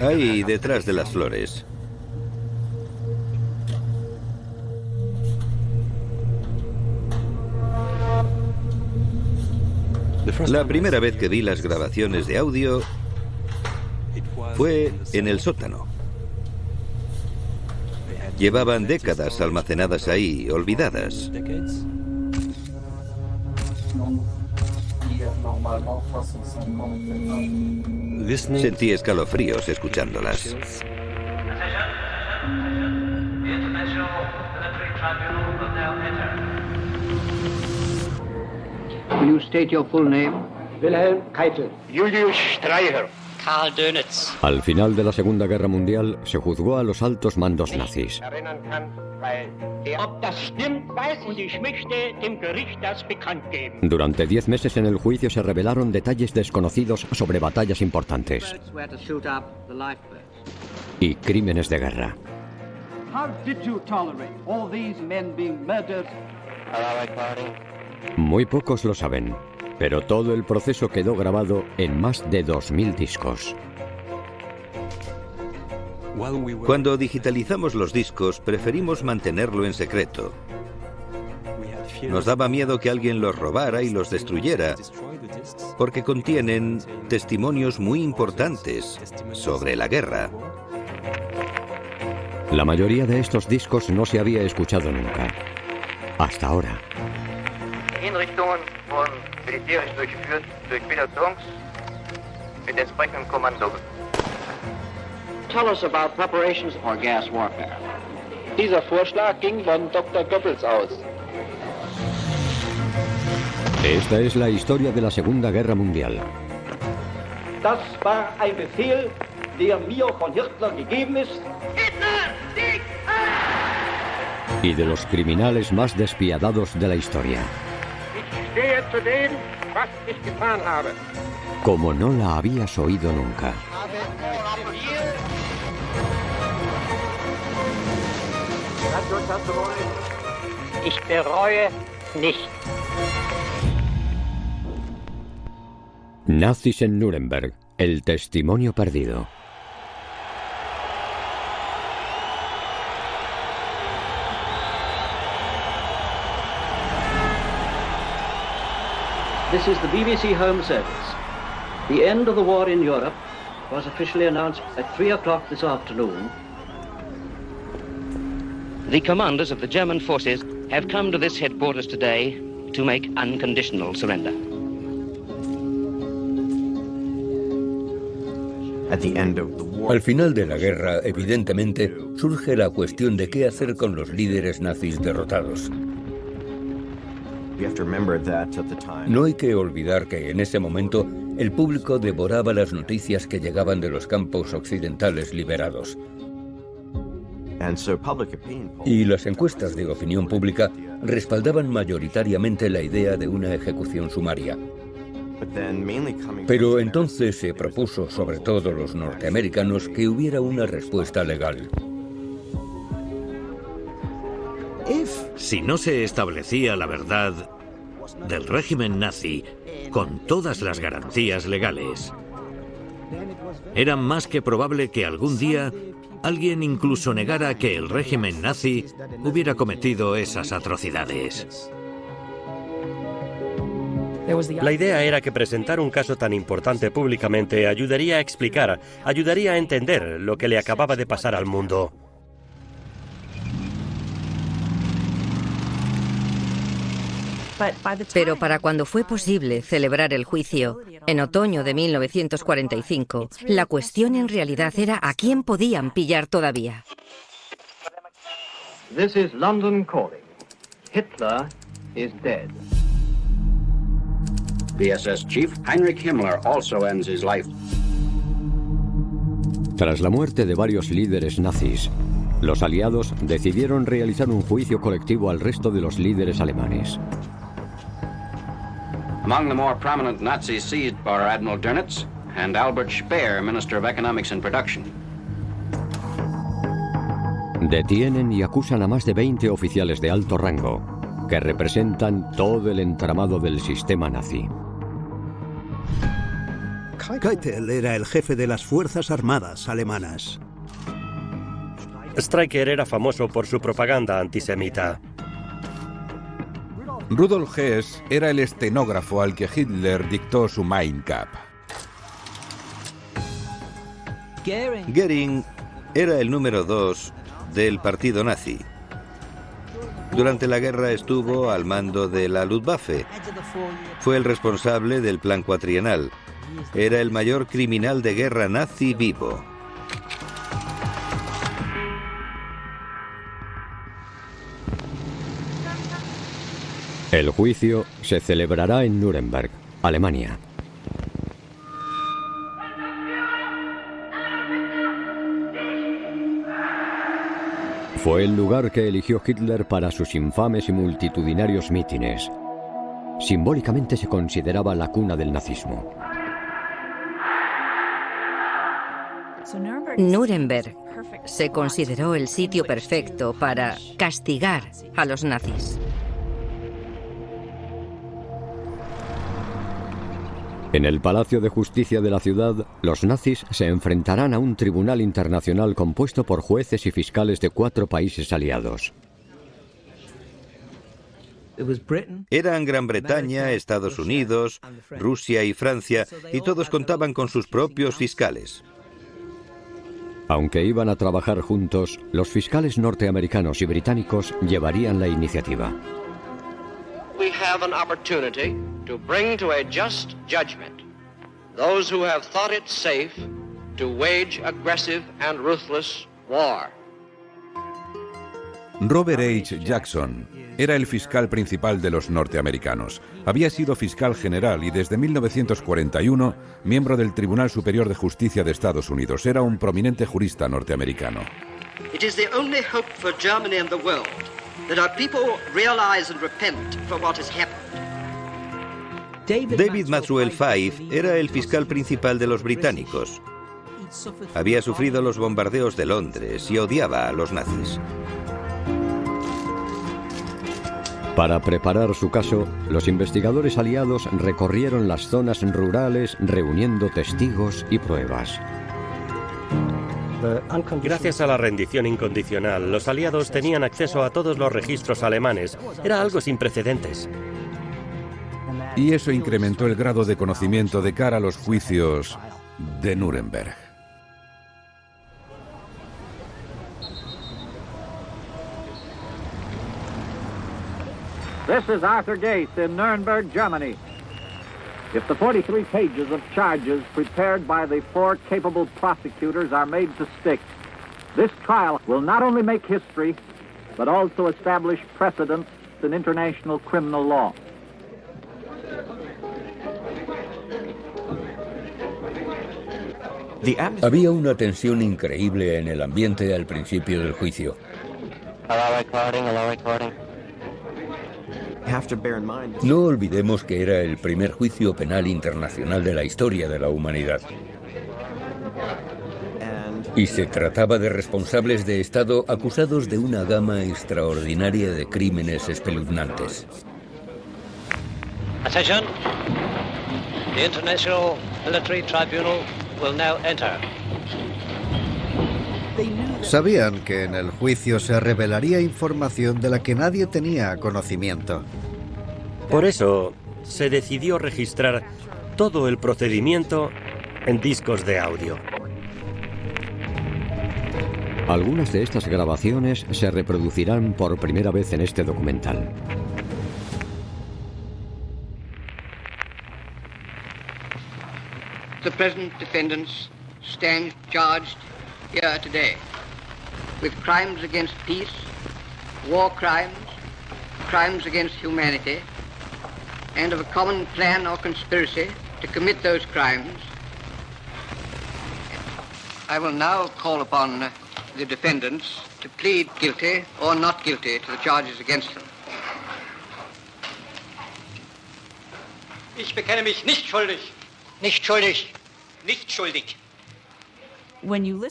Ahí, detrás de las flores. La primera vez que vi las grabaciones de audio fue en el sótano. Llevaban décadas almacenadas ahí, olvidadas. Sentí escalofríos escuchándolas. Will you state your full name? Wilhelm Keitel. Julius Streicher. Karl Dönitz. Al final de la Segunda Guerra Mundial se juzgó a los altos mandos nazis. Ob das stimmt, weiß und ich möchte dem Gericht das bekannt geben. Durante 10 meses en el juicio se revelaron detalles desconocidos sobre batallas importantes y crímenes de guerra. How did you tolerate all these men being murdered? Muy pocos lo saben, pero todo el proceso quedó grabado en más de 2000 discos. Cuando digitalizamos los discos, preferimos mantenerlo en secreto. Nos daba miedo que alguien los robara y los destruyera, porque contienen testimonios muy importantes sobre la guerra. La mayoría de estos discos no se había escuchado nunca, hasta ahora. Hinrichtungen wurden militärisch durchgeführt durch Peter-Trunks mit entsprechendem Kommando. Tell us about preparations for gas warfare. Dieser Vorschlag ging von Dr. Goebbels aus. Esta es la historia de la Segunda Guerra Mundial. Das war ein Befehl, der mir von Hitler gegeben ist. Y de los criminales más despiadados de la historia. Ich stehe zu dem, was ich getan habe. Como no la habías oído nunca. Ich bereue nicht. Nazis en Nuremberg, el testimonio perdido. This is the BBC Home Service. The end of the war in Europe was officially announced at 3 o'clock this afternoon. The commanders of the German forces have come to this headquarters today to make unconditional surrender. Al final de la guerra, evidentemente, surge la cuestión de qué hacer con los líderes nazis derrotados. No hay que olvidar que en ese momento el público devoraba las noticias que llegaban de los campos occidentales liberados. Y las encuestas de opinión pública respaldaban mayoritariamente la idea de una ejecución sumaria. Pero entonces se propuso, sobre todo los norteamericanos, que hubiera una respuesta legal. Si no se establecía la verdad del régimen nazi con todas las garantías legales, era más que probable que algún día alguien incluso negara que el régimen nazi hubiera cometido esas atrocidades. La idea era que presentar un caso tan importante públicamente ayudaría a explicar, ayudaría a entender lo que le acababa de pasar al mundo. Pero para cuando fue posible celebrar el juicio, en otoño de 1945, la cuestión en realidad era a quién podían pillar todavía. This is London calling. Hitler is dead. The SS chief Heinrich Himmler also ends his life. Tras la muerte de varios líderes nazis, los aliados decidieron realizar un juicio colectivo al resto de los líderes alemanes. Among the more prominent Nazis seized were Admiral Dönitz and Albert Speer, Minister of Economics and Production. Detienen y acusan a más de 20 oficiales de alto rango, que representan todo el entramado del sistema nazi. Keitel era el jefe de las Fuerzas Armadas alemanas. Stryker era famoso por su propaganda antisemita. Rudolf Hess era el estenógrafo al que Hitler dictó su Mein Kampf. Göring era el número 2 del partido nazi. Durante la guerra estuvo al mando de la Luftwaffe. Fue el responsable del Plan Cuatrienal. Era el mayor criminal de guerra nazi vivo. El juicio se celebrará en Nuremberg, Alemania. Fue el lugar que eligió Hitler para sus infames y multitudinarios mítines. Simbólicamente se consideraba la cuna del nazismo. Nuremberg se consideró el sitio perfecto para castigar a los nazis. En el Palacio de Justicia de la ciudad, los nazis se enfrentarán a un tribunal internacional compuesto por jueces y fiscales de 4 países aliados. Eran Gran Bretaña, Estados Unidos, Rusia y Francia, y todos contaban con sus propios fiscales. Aunque iban a trabajar juntos, los fiscales norteamericanos y británicos llevarían la iniciativa. We have an opportunity to bring to a just judgment those who have thought it safe to wage aggressive and ruthless war. Robert H. Jackson era el fiscal principal de los norteamericanos. Había sido fiscal general y desde 1941 miembro del Tribunal Superior de Justicia de Estados Unidos. Era un prominente jurista norteamericano. It is the only hope for Germany and the world that our people realize and repent for what has happened. David Maxwell Fyfe era el fiscal principal de los británicos. Había sufrido los bombardeos de Londres y odiaba a los nazis. Para preparar su caso, los investigadores aliados recorrieron las zonas rurales reuniendo testigos y pruebas. Gracias a la rendición incondicional, los aliados tenían acceso a todos los registros alemanes. Era algo sin precedentes. Y eso incrementó el grado de conocimiento de cara a los juicios de Nuremberg. This is Arthur Gates in Nuremberg, Germany. If the 43 pages of charges prepared by the 4 capable prosecutors are made to stick, this trial will not only make history, but also establish precedents in international criminal law. Había una tensión increíble en el ambiente al principio del juicio. No olvidemos que era el primer juicio penal internacional de la historia de la humanidad. Y se trataba de responsables de Estado acusados de una gama extraordinaria de crímenes espeluznantes. Attention. The International Military Tribunal will now enter. Sabían que en el juicio se revelaría información de la que nadie tenía conocimiento. Por eso se decidió registrar todo el procedimiento en discos de audio. Algunas de estas grabaciones se reproducirán por primera vez en este documental. The present defendants stand charged here today with crimes against peace, war crimes, crimes against humanity, and of a common plan or conspiracy to commit those crimes. I will now call upon the defendants to plead guilty or not guilty to the charges against them. Ich bekenne mich nicht schuldig. Nicht schuldig. Nicht schuldig.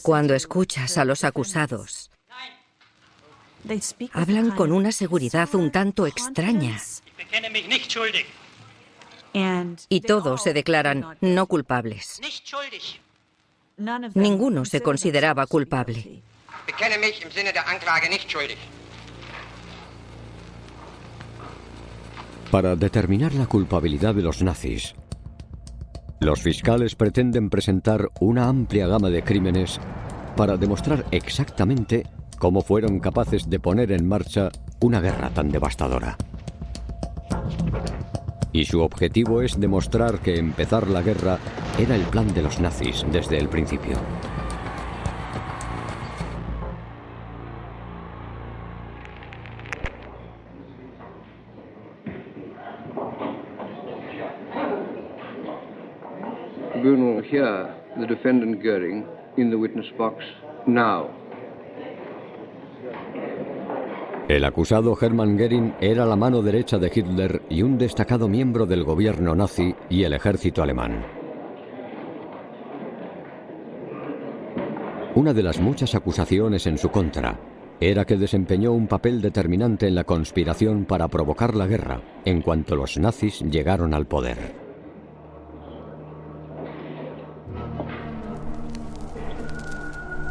Cuando escuchas a los acusados, hablan con una seguridad un tanto extraña. Y todos se declaran no culpables. Ninguno se consideraba culpable. Bekenne mich im Sinne der Anklage nicht schuldig. Para determinar la culpabilidad de los nazis, los fiscales pretenden presentar una amplia gama de crímenes para demostrar exactamente cómo fueron capaces de poner en marcha una guerra tan devastadora. Y su objetivo es demostrar que empezar la guerra era el plan de los nazis desde el principio. We will hear the defendant Goering in the witness box now. El acusado Hermann Göring era la mano derecha de Hitler y un destacado miembro del gobierno nazi y el ejército alemán. Una de las muchas acusaciones en su contra era que desempeñó un papel determinante en la conspiración para provocar la guerra en cuanto los nazis llegaron al poder.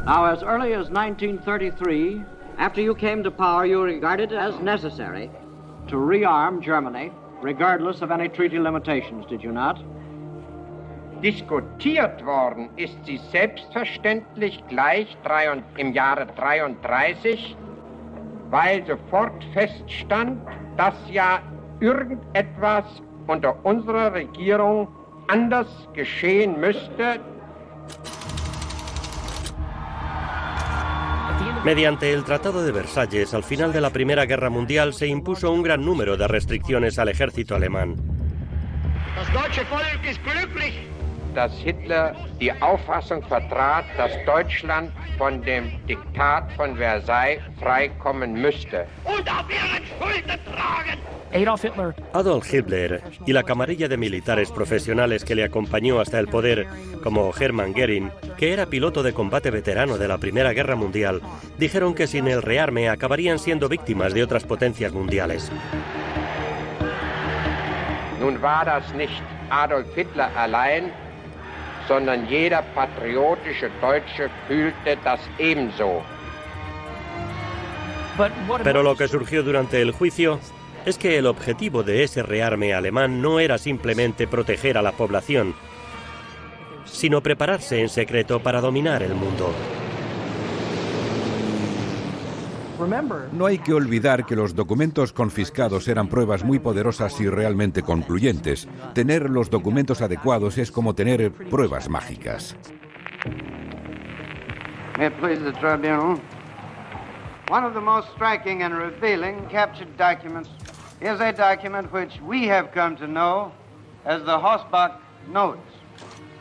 Now, as early as 1933, after you came to power, you regarded it as necessary to rearm Germany, regardless of any treaty limitations, did you not? Diskutiert worden ist sie selbstverständlich gleich im Jahre 33, weil sofort feststand, dass ja irgendetwas unter unserer Regierung anders geschehen müsste. Mediante el Tratado de Versalles, al final de la Primera Guerra Mundial, se impuso un gran número de restricciones al ejército alemán. Das deutsche Volk ist glücklich, dass Hitler die Auffassung vertrat, dass Deutschland von dem Diktat von Versailles freikommen müsste. Und auf ihren Schultern tragen. Adolf Hitler y la camarilla de militares profesionales que le acompañó hasta el poder, como Hermann Göring, que era piloto de combate veterano de la Primera Guerra Mundial, dijeron que sin el rearme acabarían siendo víctimas de otras potencias mundiales. Nun war das nicht Adolf Hitler allein, sondern jeder patriotische Deutsche fühlte das ebenso. Pero lo que surgió durante el juicio es que el objetivo de ese rearme alemán no era simplemente proteger a la población, sino prepararse en secreto para dominar el mundo. No hay que olvidar que los documentos confiscados eran pruebas muy poderosas y realmente concluyentes. Tener los documentos adecuados es como tener pruebas mágicas. May it please the tribunal. One of the most striking and revealing captured documents is a document which we have come to know as the Hossbach Notes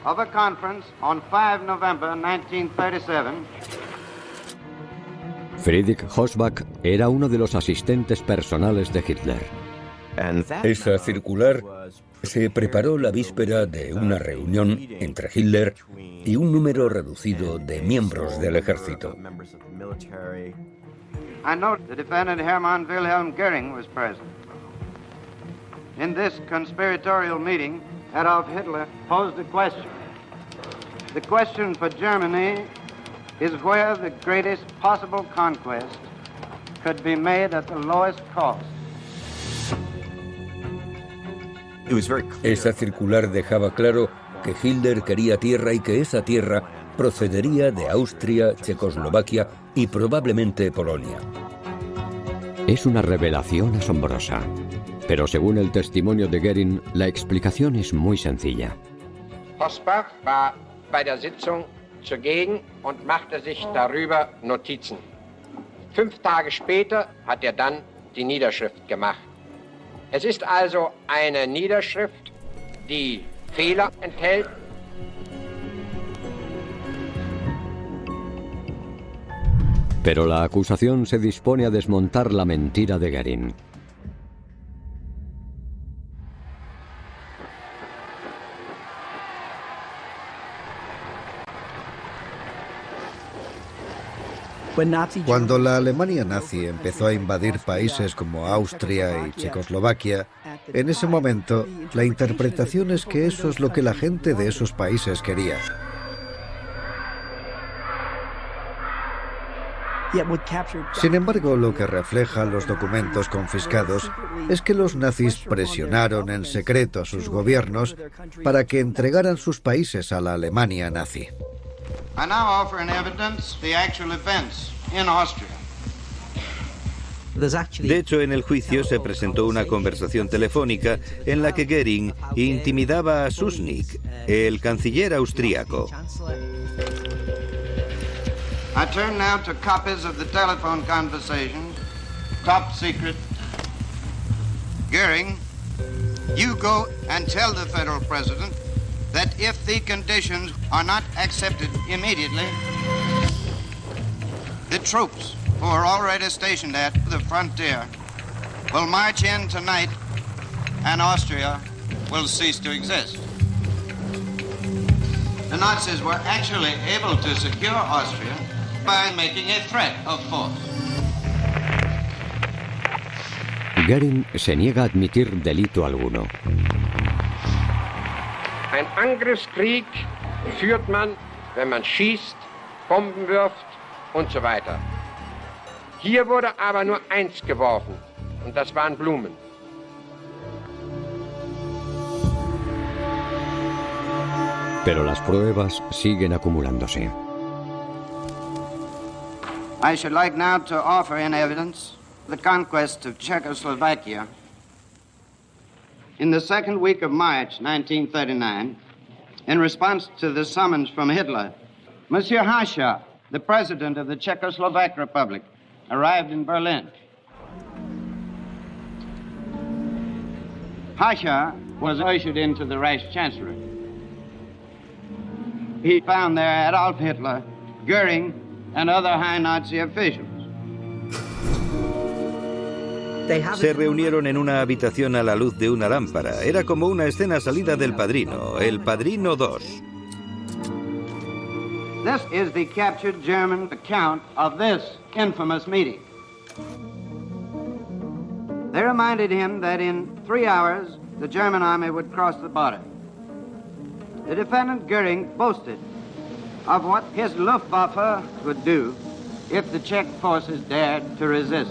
of a conference on 5 November 1937. Friedrich Hossbach era uno de los asistentes personales de Hitler. Esa circular se preparó la víspera de una reunión entre Hitler y un número reducido de miembros del ejército. I note the defendant Hermann Wilhelm Göring was present. In this conspiratorial meeting, Adolf Hitler posed a question. The question for Germany is where the greatest possible conquest could be made at the lowest cost. Esa circular dejaba claro que Hitler quería tierra y que esa tierra procedería de Austria, Checoslovaquia y probablemente Polonia. Es una revelación asombrosa, pero según el testimonio de Göring, la explicación es muy sencilla. Hossbach war bei der Sitzung zugegen und machte sich darüber Notizen. 5 Tage später hat dann die Niederschrift gemacht. Es ist also eine Niederschrift, die Fehler enthält. Pero la acusación se dispone a desmontar la mentira de Göring. Cuando la Alemania nazi empezó a invadir países como Austria y Checoslovaquia, En ese momento, la interpretación es que eso es lo que la gente de esos países quería. Sin embargo, lo que reflejan los documentos confiscados es que los nazis presionaron en secreto a sus gobiernos para que entregaran sus países a la Alemania nazi. I now offer in evidence the actual events in Austria. De hecho, en el juicio se presentó una conversación telefónica en la que Goering intimidaba a Süßnig, el canciller austríaco. I turn now to copies of the telephone conversation, top secret. Goering, you go and tell the federal president that if the conditions are not accepted immediately, the troops who are already stationed at the frontier will march in tonight and Austria will cease to exist. The Nazis were actually able to secure Austria by making a threat of force. Goering se niega a admitir delito alguno. Ein Angriffskrieg führt man, wenn man schießt, Bomben wirft und so weiter. Hier wurde aber nur eins geworfen, und das waren Blumen. Pero las pruebas siguen acumulándose. I should like now to offer in evidence the conquest of Czechoslovakia. In the second week of March 1939, in response to the summons from Hitler, Monsieur Hácha, the president of the Czechoslovak Republic, arrived in Berlin. Hácha was ushered into the Reich Chancellery. He found there Adolf Hitler, Goering, and other high Nazi officials. Se reunieron en una habitación a la luz de una lámpara. Era como una escena salida del Padrino, El Padrino 2. This is the captured German account of this infamous meeting. They reminded him that in 3 hours the German army would cross the border. The defendant Goering boasted of what his Luftwaffe would do if the Czech forces dared to resist.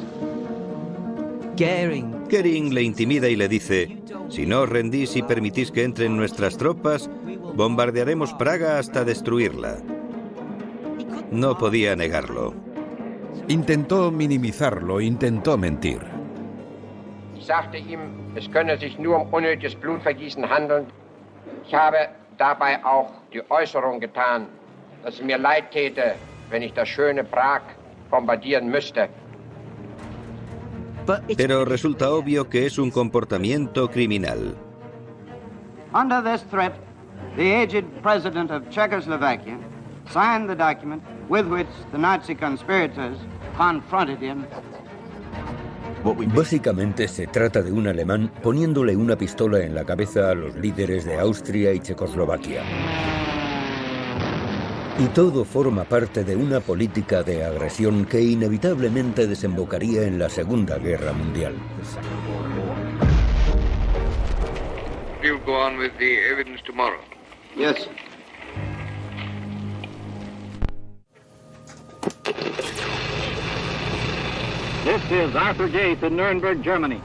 Goering le intimida y le dice: si no os rendís y permitís que entren nuestras tropas, bombardearemos Praga hasta destruirla. No podía negarlo. Intentó minimizarlo, intentó mentir. Ich sagte ihm, es könne sich nur unnötiges Blutvergießen handeln. Ich habe dabei auch die Äußerung getan, dass es mir leid täte, wenn ich das schöne Prag bombardieren müsste. Pero resulta obvio que es un comportamiento criminal. Under this threat, the aged president of Czechoslovakia signed the document with which the Nazi conspirators confronted him. Básicamente se trata de un alemán poniéndole una pistola en la cabeza a los líderes de Austria y Checoslovaquia. Y todo forma parte de una política de agresión que inevitablemente desembocaría en la Segunda Guerra Mundial. You'll go on with the evidence tomorrow. Yes. This is Arthur Gates in Nuremberg, Germany.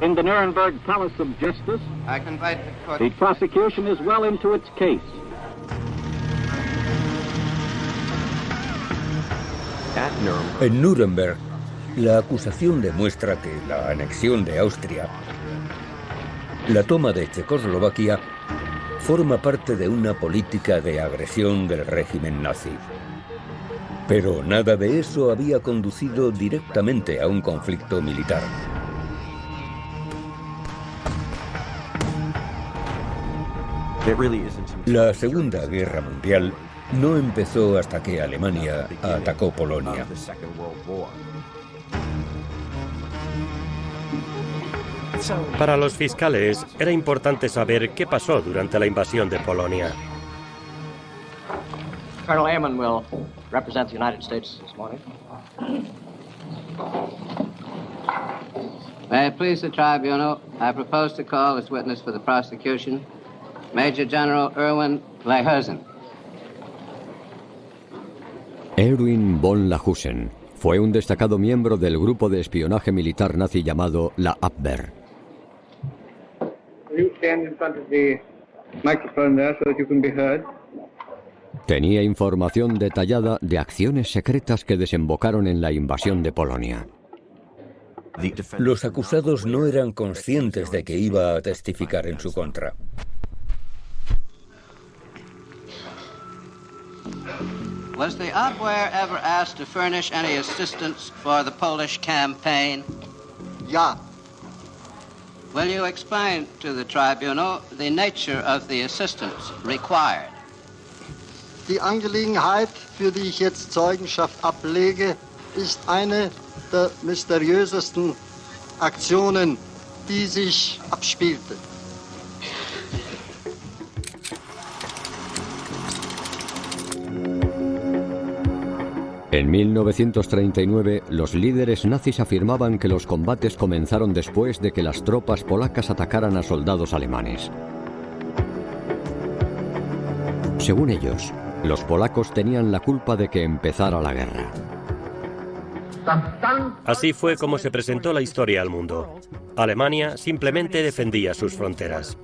In the Nuremberg Palace of Justice, I can invite the court. The prosecution is well into its case. En Nuremberg, la acusación demuestra que la anexión de Austria, la toma de Checoslovaquia, forma parte de una política de agresión del régimen nazi. Pero nada de eso había conducido directamente a un conflicto militar. La Segunda Guerra Mundial no empezó hasta que Alemania atacó Polonia. Para los fiscales era importante saber qué pasó durante la invasión de Polonia. Colonel Ehrman will represent the United States this morning. May it please the tribunal, I propose to call as witness for the prosecution Major General Erwin Leyhusen. Erwin von Leyhusen fue un destacado miembro del grupo de espionaje militar nazi llamado la Abwehr. You stand in front of the microphone there so that you can be heard. Tenía información detallada de acciones secretas que desembocaron en la invasión de Polonia. Los acusados no eran conscientes de que iba a testificar en su contra. Was the Abwehr ever asked to furnish any assistance for the Polish campaign? Ja. Will you explain to the tribunal the nature of the assistance required? Die Angelegenheit, für die ich jetzt Zeugenschaft ablege, ist eine der mysteriösesten Aktionen, die sich abspielte. En 1939, los líderes nazis afirmaban que los combates comenzaron después de que las tropas polacas atacaran a soldados alemanes. Según ellos, los polacos tenían la culpa de que empezara la guerra. Así fue como se presentó la historia al mundo. Alemania simplemente defendía sus fronteras.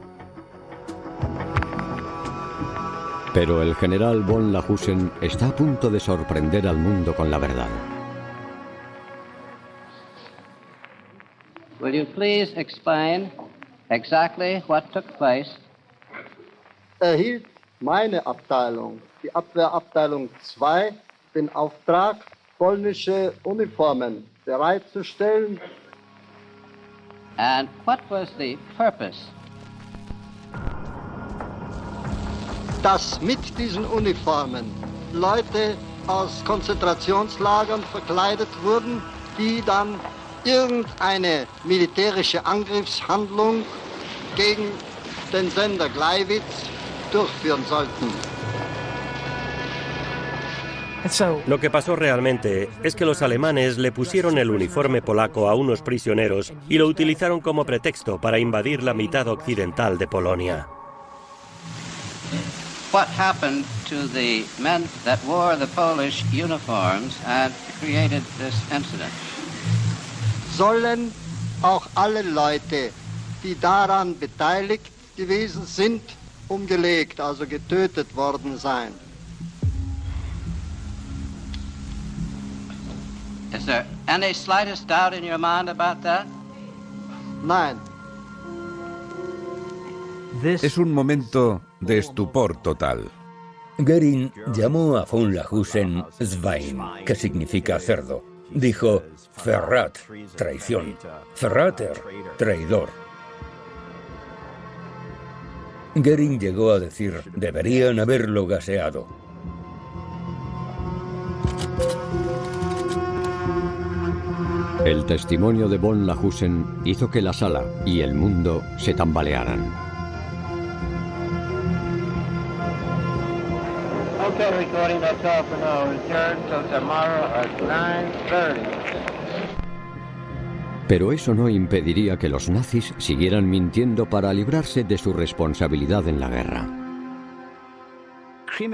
Pero el general von Leyhusen está a punto de sorprender al mundo con la verdad. Will you please explain exactly what took place? Erhielt meine Abteilung, die Abwehrabteilung 2, den Auftrag, polnische Uniformen bereitzustellen. And what was the purpose? Dass mit diesen Uniformen Leute aus Konzentrationslagern verkleidet wurden, die dann irgendeine militärische Angriffshandlung gegen den Sender Gleiwitz durchführen sollten. Lo que pasó realmente es que los alemanes le pusieron el uniforme polaco a unos prisioneros y lo utilizaron como pretexto para invadir la mitad occidental de Polonia. What happened to the men that wore the Polish uniforms and created this incident? Sollen auch alle Leute, die daran beteiligt gewesen sind, umgelegt, also getötet worden sein. Is there any slightest doubt in your mind about that? Nein. Es un momento de estupor total. Göring llamó a von Leyhusen Schwein, que significa cerdo. Dijo Verrat, traición. Verrater, traidor. Göring llegó a decir, deberían haberlo gaseado. El testimonio de von Leyhusen hizo que la sala y el mundo se tambalearan. Okay, recording, that's all for now. Return till tomorrow at 9:30. Pero eso no impediría que los nazis siguieran mintiendo para librarse de su responsabilidad en la guerra.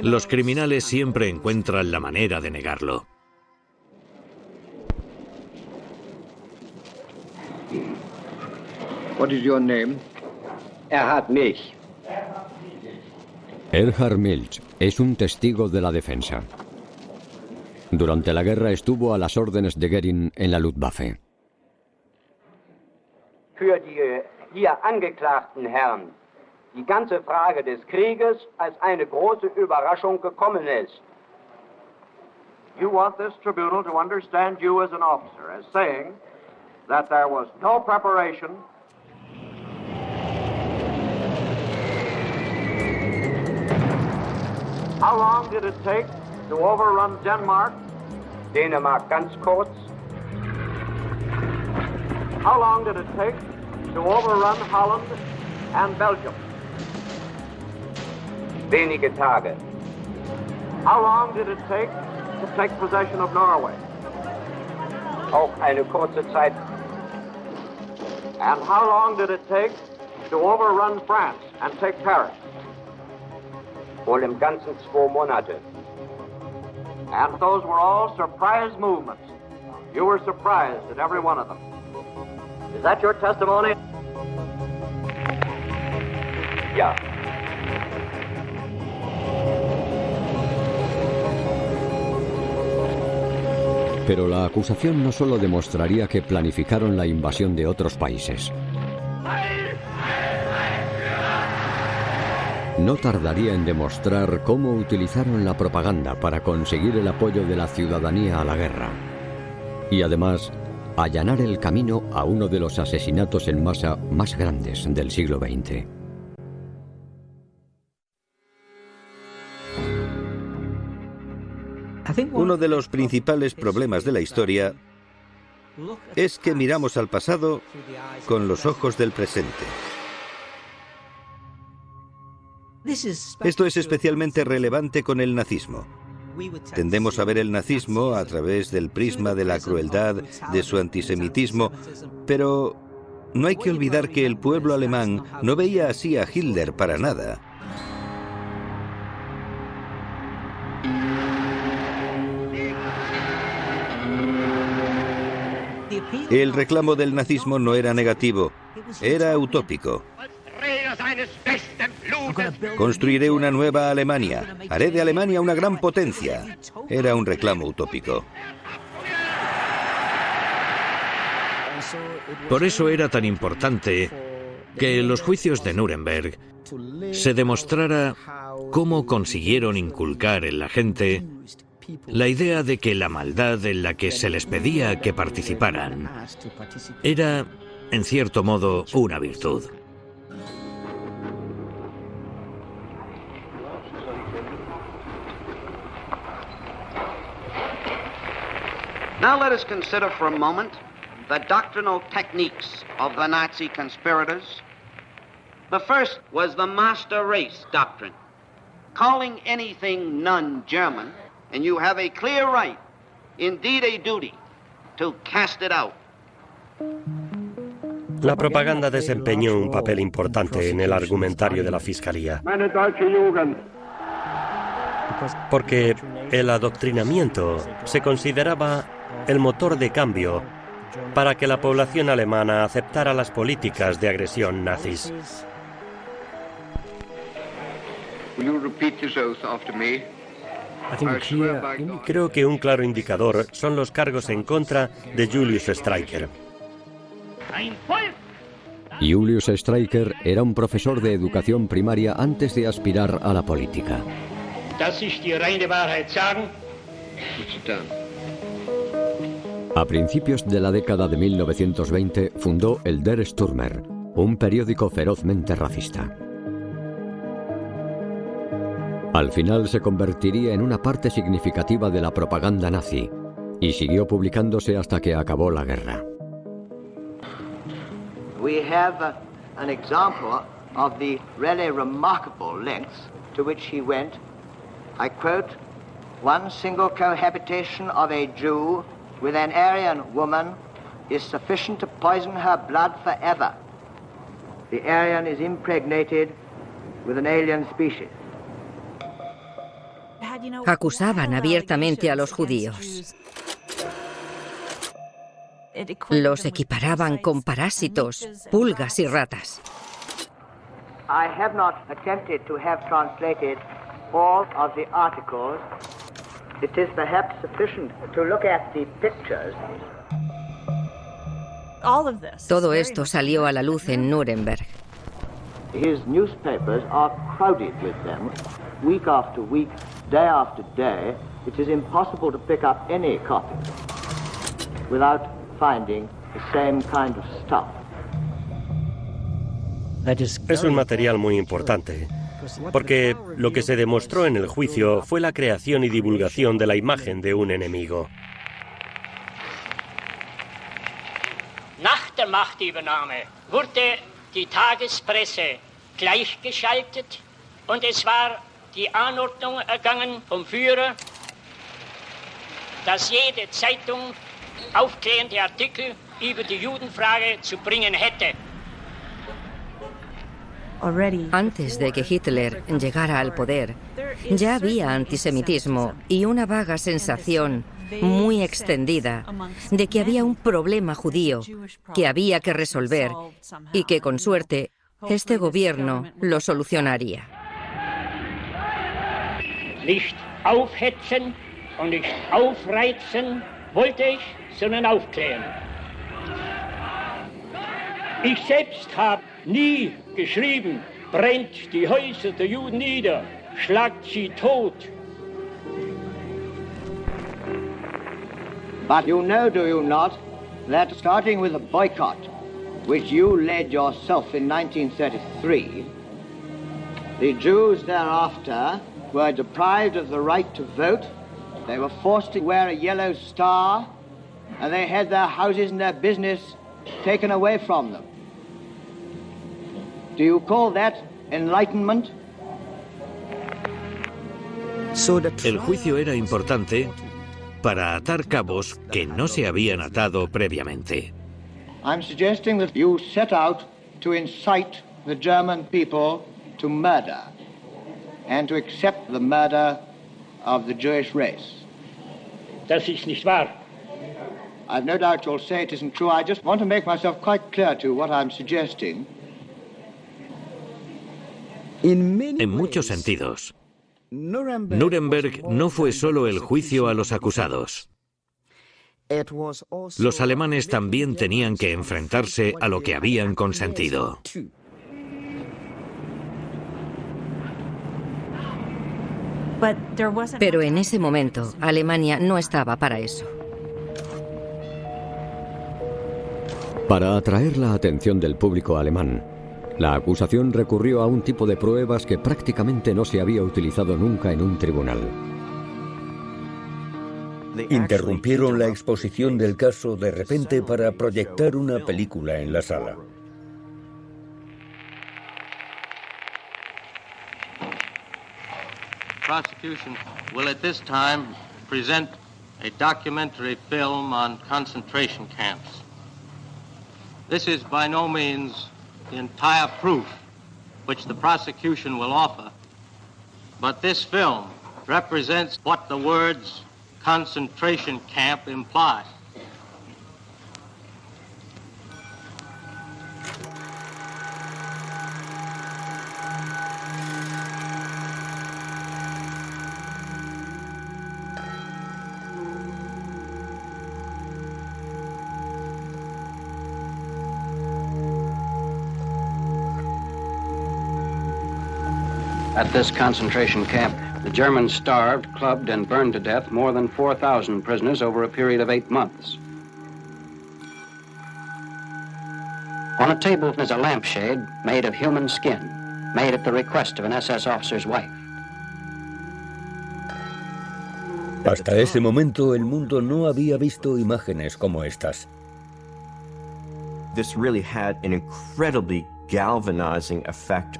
Los criminales siempre encuentran la manera de negarlo. What is your name? Erhard Milch. Erhard Milch es un testigo de la defensa. Durante la guerra estuvo a las órdenes de Göring en la Luftwaffe. Für die hier angeklagten Herren die ganze Frage des Krieges als eine große Überraschung gekommen ist. You want this tribunal to understand you as an officer as saying that there was no preparation How long did it take to overrun Denmark? Dänemark ganz kurz. How long did it take to overrun Holland and Belgium? Wenige Tage. How long did it take to take possession of Norway? Auch eine kurze Zeit. And how long did it take to overrun France and take Paris? Wohl im Ganzen 2 Monate. And those were all surprise movements. You were surprised at every one of them. Is that your testimony? Ja. Pero la acusación no solo demostraría que planificaron la invasión de otros países. No tardaría en demostrar cómo utilizaron la propaganda para conseguir el apoyo de la ciudadanía a la guerra. Y además, allanar el camino a uno de los asesinatos en masa más grandes del siglo XX. Uno de los principales problemas de la historia es que miramos al pasado con los ojos del presente. Esto es especialmente relevante con el nazismo. Tendemos a ver el nazismo a través del prisma de la crueldad, de su antisemitismo, pero no hay que olvidar que el pueblo alemán no veía así a Hitler para nada. El reclamo del nazismo no era negativo, era utópico. Construiré una nueva Alemania, haré de Alemania una gran potencia. Era un reclamo utópico. Por eso era tan importante que en los juicios de Nuremberg se demostrara cómo consiguieron inculcar en la gente la idea de que la maldad en la que se les pedía que participaran era, en cierto modo, una virtud. Now let us consider for a moment the doctrinal techniques of the Nazi conspirators. The first was the master race doctrine, calling anything non-German, and you have a clear right, indeed a duty, to cast it out. La propaganda desempeñó un papel importante en el argumentario de la Fiscalía. Porque el adoctrinamiento se consideraba el motor de cambio para que la población alemana aceptara las políticas de agresión nazis. Creo que un claro indicador son los cargos en contra de Julius Streicher. Julius Streicher era un profesor de educación primaria antes de aspirar a la política. A principios de la década de 1920 fundó el Der Stürmer, un periódico ferozmente racista. Al final se convertiría en una parte significativa de la propaganda nazi y siguió publicándose hasta que acabó la guerra. We have an example of the really remarkable lengths to which he went. I quote, "One single cohabitation of a Jew with an Aryan woman is sufficient to poison her blood forever. The Aryan is impregnated with an alien species." Acusaban abiertamente a los judíos. Los equiparaban con parásitos, pulgas y ratas. I have not attempted to have translated all of the articles. It is perhaps sufficient to look at the pictures. Todo esto salió a la luz en Nuremberg. His newspapers are crowded with them, week after week, day after day. It is impossible to pick up any copy without finding the same kind of stuff. Es un material muy importante, porque lo que se demostró en el juicio fue la creación y divulgación de la imagen de un enemigo. Nach der Machtübernahme wurde die Tagespresse gleichgeschaltet und es war die Anordnung ergangen vom Führer, dass jede Zeitung aufklärende Artikel über die Judenfrage zu bringen hätte. Antes de que Hitler llegara al poder, ya había antisemitismo y una vaga sensación muy extendida de que había un problema judío que había que resolver y que, con suerte, este gobierno lo solucionaría. Nicht aufhetzen und nicht aufreizen wollte ich, sondern aufklären. Ich selbst habe nie geschrieben, brennt die Häuser der Juden nieder, schlagt sie tot. But you know, do you not, that starting with a boycott, which you led yourself in 1933, the Jews thereafter were deprived of the right to vote, they were forced to wear a yellow star, and they had their houses and their business taken away from them. Do you call that enlightenment? El juicio era importante para atar cabos que no se habían atado previamente. I'm suggesting that you set out to incite the German people to murder and to accept the murder of the Jewish race. Das ist nicht wahr. I've no doubt you'll say it isn't true. I just want to make myself quite clear to you what I'm suggesting. En muchos sentidos, Nuremberg no fue solo el juicio a los acusados. Los alemanes también tenían que enfrentarse a lo que habían consentido. Pero en ese momento, Alemania no estaba para eso. Para atraer la atención del público alemán, la acusación recurrió a un tipo de pruebas que prácticamente no se había utilizado nunca en un tribunal. Interrumpieron la exposición del caso de repente para proyectar una película en la sala. Prosecution will at this time present a documentary film on concentration camps. This is by no means the entire proof which the prosecution will offer, but this film represents what the words concentration camp imply. At this concentration camp, the Germans starved, clubbed, and burned to death more than 4,000 prisoners over a period of 8 months. On a table is a lampshade made of human skin, made at the request of an SS officer's wife. Hasta ese momento, el mundo no había visto imágenes como estas. This really had an incredibly galvanizing effect.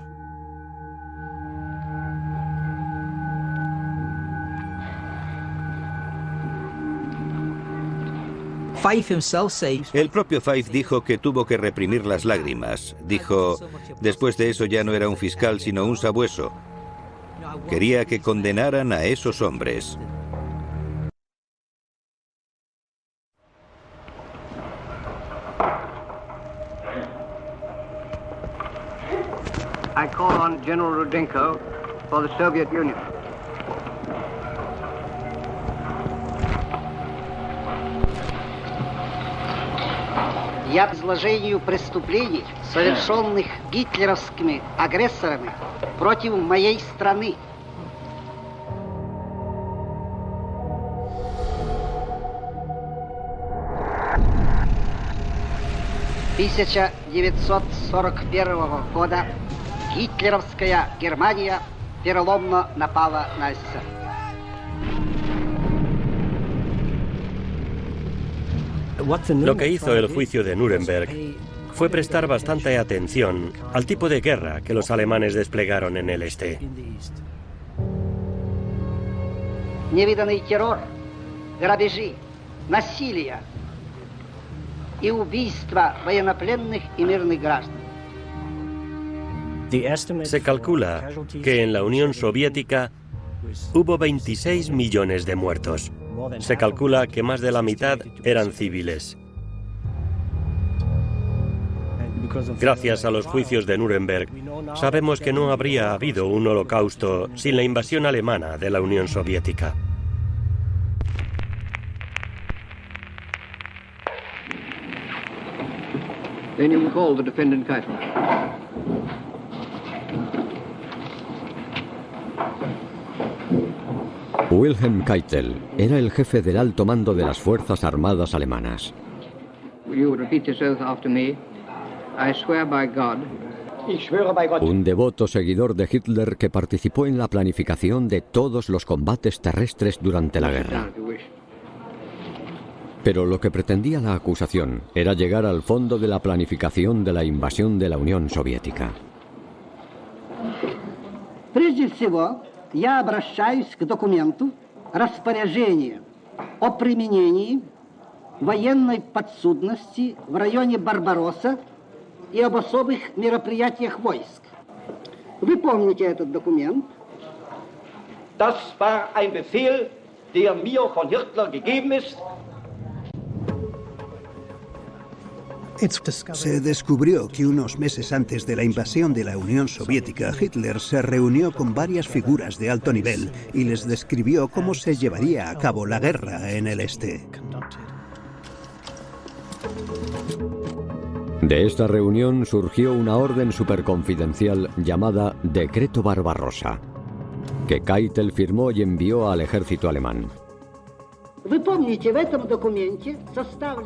El propio Fife dijo que tuvo que reprimir las lágrimas. Dijo, después de eso ya no era un fiscal sino un sabueso. Quería que condenaran a esos hombres. I call on General Rudenko for the Soviet Union. Я к изложению преступлений, совершенных гитлеровскими агрессорами против моей страны. В 1941 года гитлеровская Германия переломно напала на СССР. Lo que hizo el juicio de Nuremberg fue prestar bastante atención al tipo de guerra que los alemanes desplegaron en el este. Невиданный террор, грабежи, насилие. и убийства военнопленных и мирных граждан. Se calcula que en la Unión Soviética hubo 26 millones de muertos. Se calcula que más de la mitad eran civiles. Gracias a los juicios de Nuremberg, sabemos que no habría habido un holocausto sin la invasión alemana de la Unión Soviética. Then you call the defendant Keitel. Wilhelm Keitel era el jefe del alto mando de las Fuerzas Armadas alemanas. Will you repeat this oath after me? I swear by God. Un devoto seguidor de Hitler que participó en la planificación de todos los combates terrestres durante la guerra. Pero lo que pretendía la acusación era llegar al fondo de la planificación de la invasión de la Unión Soviética. Прежде всего, я обращаюсь к документу распоряжения о применении военной подсудности в районе Барбаросса и об особых мероприятиях войск. Вы помните этот документ? Das war ein Befehl, der mir von Hitler gegeben ist. Se descubrió que unos meses antes de la invasión de la Unión Soviética, Hitler se reunió con varias figuras de alto nivel y les describió cómo se llevaría a cabo la guerra en el este. De esta reunión surgió una orden superconfidencial llamada Decreto Barbarossa, que Keitel firmó y envió al ejército alemán.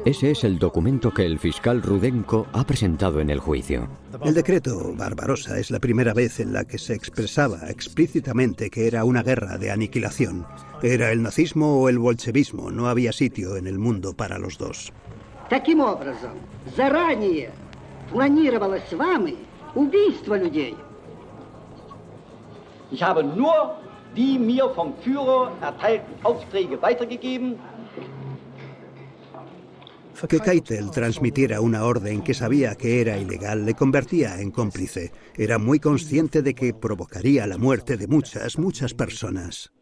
Ese es el documento que el fiscal Rudenko ha presentado en el juicio. El decreto Barbarossa es la primera vez en la que se expresaba explícitamente que era una guerra de aniquilación. Era el nazismo o el bolchevismo, no había sitio en el mundo para los dos. Таким образом, заранее планировалось вами убийство людей. Ich habe nur die mir vom Führer erteilten Aufträge weitergegeben. Que Keitel transmitiera una orden que sabía que era ilegal le convertía en cómplice. Era muy consciente de que provocaría la muerte de muchas personas.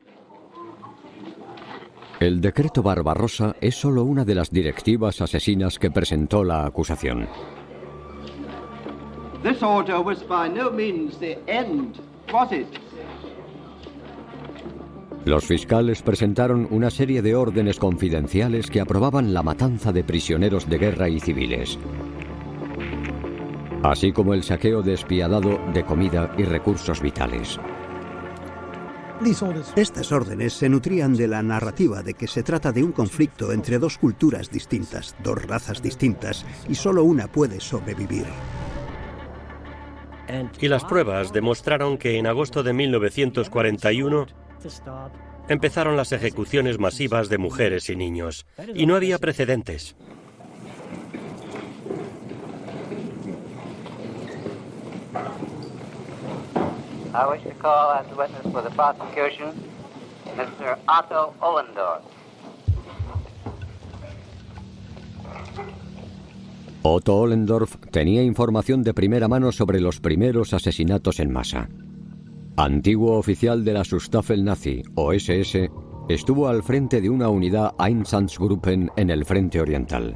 El decreto Barbarossa es solo una de las directivas asesinas que presentó la acusación. This order was by no means the end, was it? Los fiscales presentaron una serie de órdenes confidenciales que aprobaban la matanza de prisioneros de guerra y civiles, así como el saqueo despiadado de comida y recursos vitales. Estas órdenes se nutrían de la narrativa de que se trata de un conflicto entre dos culturas distintas, dos razas distintas, y solo una puede sobrevivir. Y las pruebas demostraron que en agosto de 1941 empezaron las ejecuciones masivas de mujeres y niños, y no había precedentes. I wish to call as a witness for the prosecution Mr. Otto Ollendorf. Otto Ollendorf tenía información de primera mano sobre los primeros asesinatos en masa. Antiguo oficial de la Schutzstaffel nazi, o SS, estuvo al frente de una unidad Einsatzgruppen en el frente oriental.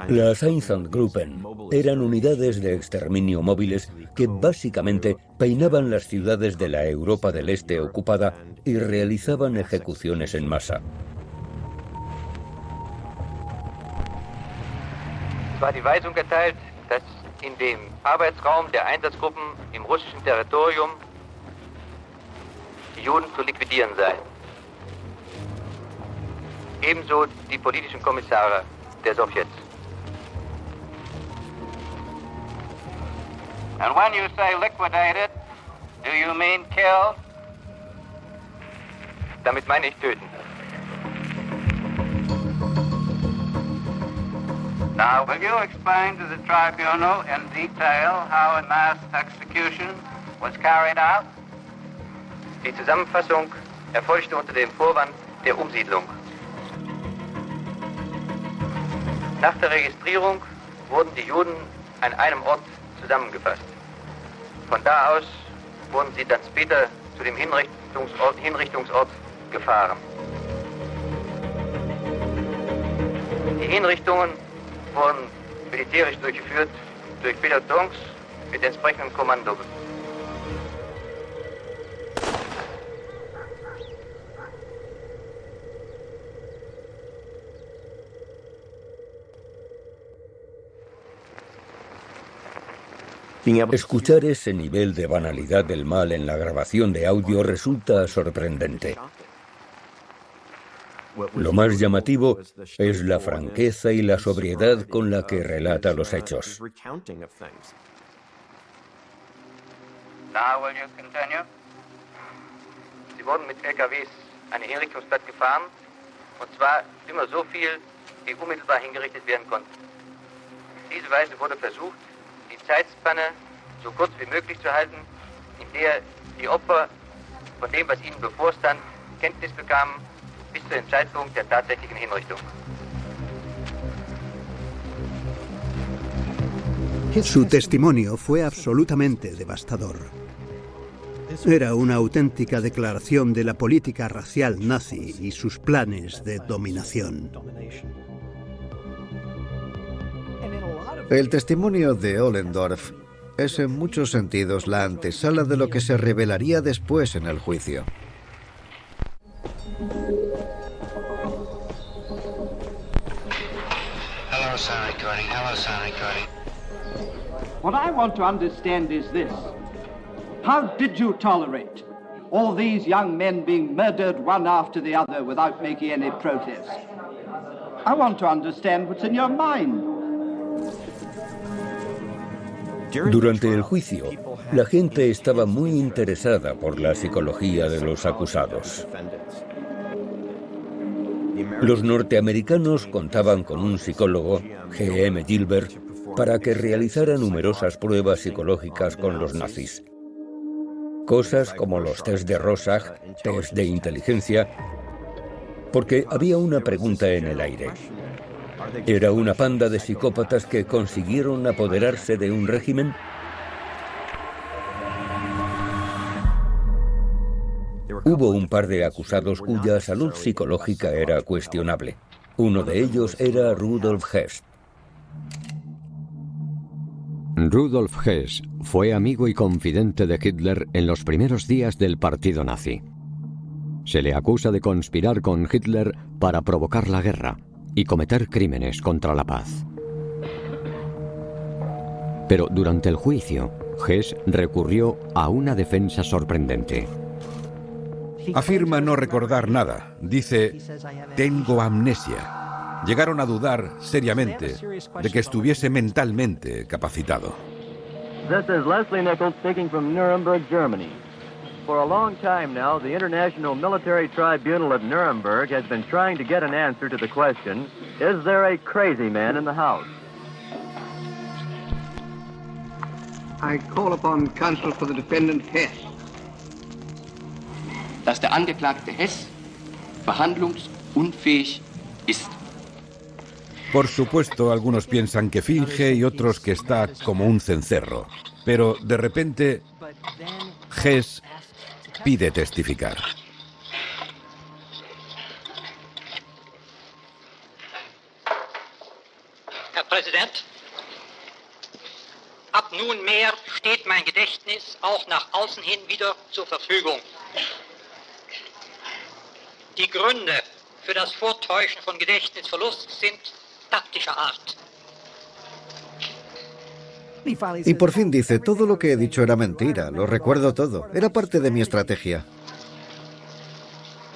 Las Einsatzgruppen eran unidades de exterminio móviles que básicamente peinaban las ciudades de la Europa del Este ocupada y realizaban ejecuciones en masa. Es war die Weisung erteilt, dass in dem Arbeitsraum der Einsatzgruppen im russischen Territorium die Juden zu liquidieren seien. Ebenso die politischen Kommissare der Sowjets. And when you say liquidated, do you mean kill? Damit meine ich töten. Now, will you explain to the tribunal in detail how a mass execution was carried out? Die Zusammenfassung erfolgte unter dem Vorwand der Umsiedlung. Nach der Registrierung wurden die Juden an einem Ort zusammengefasst. Von da aus wurden sie dann später zu dem Hinrichtungsort gefahren. Die Hinrichtungen wurden militärisch durchgeführt durch Pelotons mit entsprechendem Kommando. Escuchar ese nivel de banalidad del mal en la grabación de audio resulta sorprendente. Lo más llamativo es la franqueza y la sobriedad con la que relata los hechos. Now will you continue? Sie wurden mit LKWs an die Hinrichtungsstadt gefahren, und zwar immer so viel, wie unmittelbar hingerichtet werden konnten. Auf diese Weise wurde versucht, die Zeitspanne so kurz wie möglich zu halten, in der die Opfer von dem, was ihnen bevorstand, Kenntnis bekamen, bis zu dem Zeitpunkt der tatsächlichen Hinrichtung. Su testimonio fue absolutamente devastador. Era una auténtica declaración de la política racial nazi y sus planes de dominación. El testimonio de Ollendorf es en muchos sentidos la antesala de lo que se revelaría después en el juicio. Hello, sound recording. Hello, sound recording. What I want to understand is this. How did you tolerate all these young men being murdered one after the other without making any protest? I want to understand what's in your mind. Durante el juicio, la gente estaba muy interesada por la psicología de los acusados. Los norteamericanos contaban con un psicólogo, G.M. Gilbert, para que realizara numerosas pruebas psicológicas con los nazis. Cosas como los test de Rorschach, test de inteligencia, porque había una pregunta en el aire. ¿Era una panda de psicópatas que consiguieron apoderarse de un régimen? Hubo un par de acusados cuya salud psicológica era cuestionable. Uno de ellos era Rudolf Hess. Rudolf Hess fue amigo y confidente de Hitler en los primeros días del partido nazi. Se le acusa de conspirar con Hitler para provocar la guerra y cometer crímenes contra la paz. Pero durante el juicio, Hess recurrió a una defensa sorprendente. Afirma no recordar nada. Dice, tengo amnesia. Llegaron a dudar seriamente de que estuviese mentalmente capacitado. This is Leslie Nichols speaking from Nuremberg, Germany. For a long time now, the International Military Tribunal of Nuremberg has been trying to get an answer to the question, is there a crazy man in the House? I call upon counsel for the defendant Hess, dass der Angeklagte Hess verhandlungsunfähig ist. Por supuesto, algunos piensan que finge y otros que está como un cencerro. Pero de repente, Hess pide testificar. Herr Präsident, ab nunmehr steht mein Gedächtnis auch nach außen hin wieder zur Verfügung. Die Gründe für das Vortäuschen von Gedächtnisverlust sind taktischer Art. Y por fin dice, todo lo que he dicho era mentira, lo recuerdo todo, era parte de mi estrategia.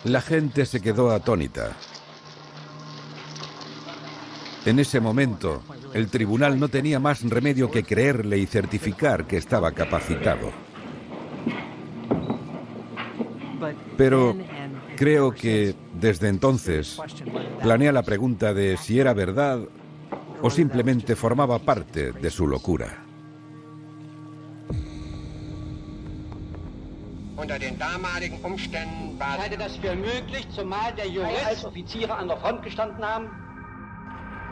La gente se quedó atónita. En ese momento, el tribunal no tenía más remedio que creerle y certificar que estaba capacitado. Pero creo que, desde entonces, planea la pregunta de si era verdad o simplemente formaba parte de su locura. Unter den damaligen Umständen war das für möglich, zumal der Jurist als Offiziere an der Front gestanden haben.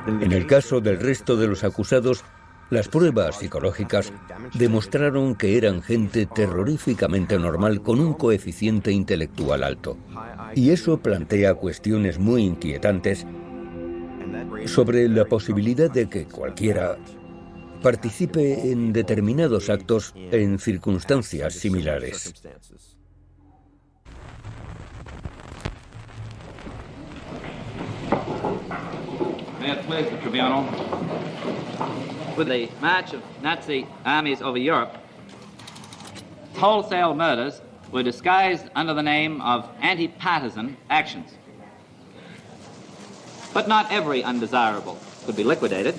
En el caso del resto de los acusados, las pruebas psicológicas demostraron que eran gente terroríficamente normal con un coeficiente intelectual alto. Y eso plantea cuestiones muy inquietantes sobre la posibilidad de que cualquiera participe en determinados actos en circunstancias similares. May it please the Tribunal. With the march of Nazi armies over Europe, wholesale murders were disguised under the name of anti-partisan actions. But not every undesirable could be liquidated.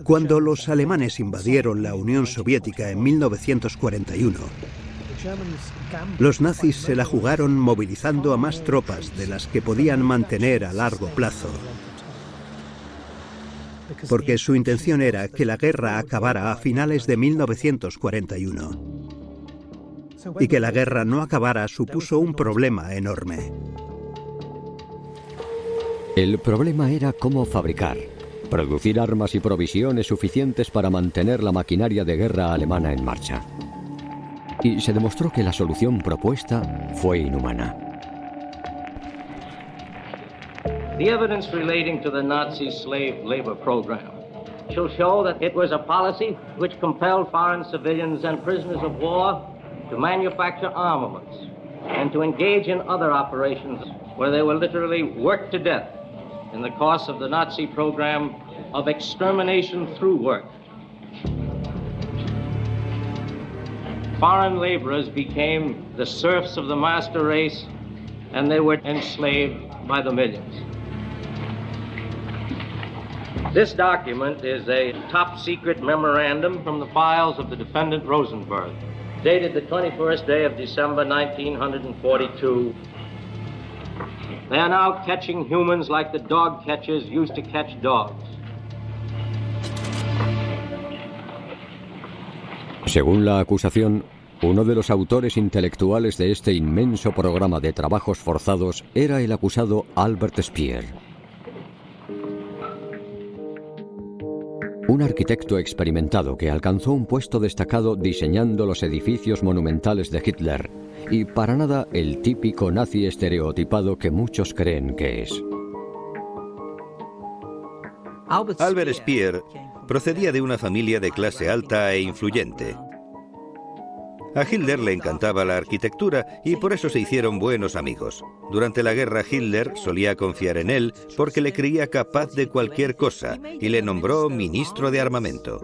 Cuando los alemanes invadieron la Unión Soviética en 1941, los nazis se la jugaron movilizando a más tropas de las que podían mantener a largo plazo, porque su intención era que la guerra acabara a finales de 1941. Y que la guerra no acabara supuso un problema enorme. El problema era cómo fabricar, producir armas y provisiones suficientes para mantener la maquinaria de guerra alemana en marcha. Y se demostró que la solución propuesta fue inhumana. The evidence relating to the Nazi slave labor program shall show that it was a policy which compelled foreign civilians and prisoners of war to manufacture armaments and to engage in other operations where they were literally worked to death in the course of the Nazi program of extermination through work. Foreign laborers became the serfs of the master race, and they were enslaved by the millions. This document is a top-secret memorandum from the files of the defendant Rosenberg, dated the 21st day of December 1942. They are now catching humans like the dog catchers used to catch dogs. Según la acusación, uno de los autores intelectuales de este inmenso programa de trabajos forzados era el acusado Albert Speer. Un arquitecto experimentado que alcanzó un puesto destacado diseñando los edificios monumentales de Hitler, y para nada el típico nazi estereotipado que muchos creen que es. Albert Speer procedía de una familia de clase alta e influyente. A Hitler le encantaba la arquitectura y por eso se hicieron buenos amigos. Durante la guerra Hitler solía confiar en él porque le creía capaz de cualquier cosa y le nombró ministro de armamento.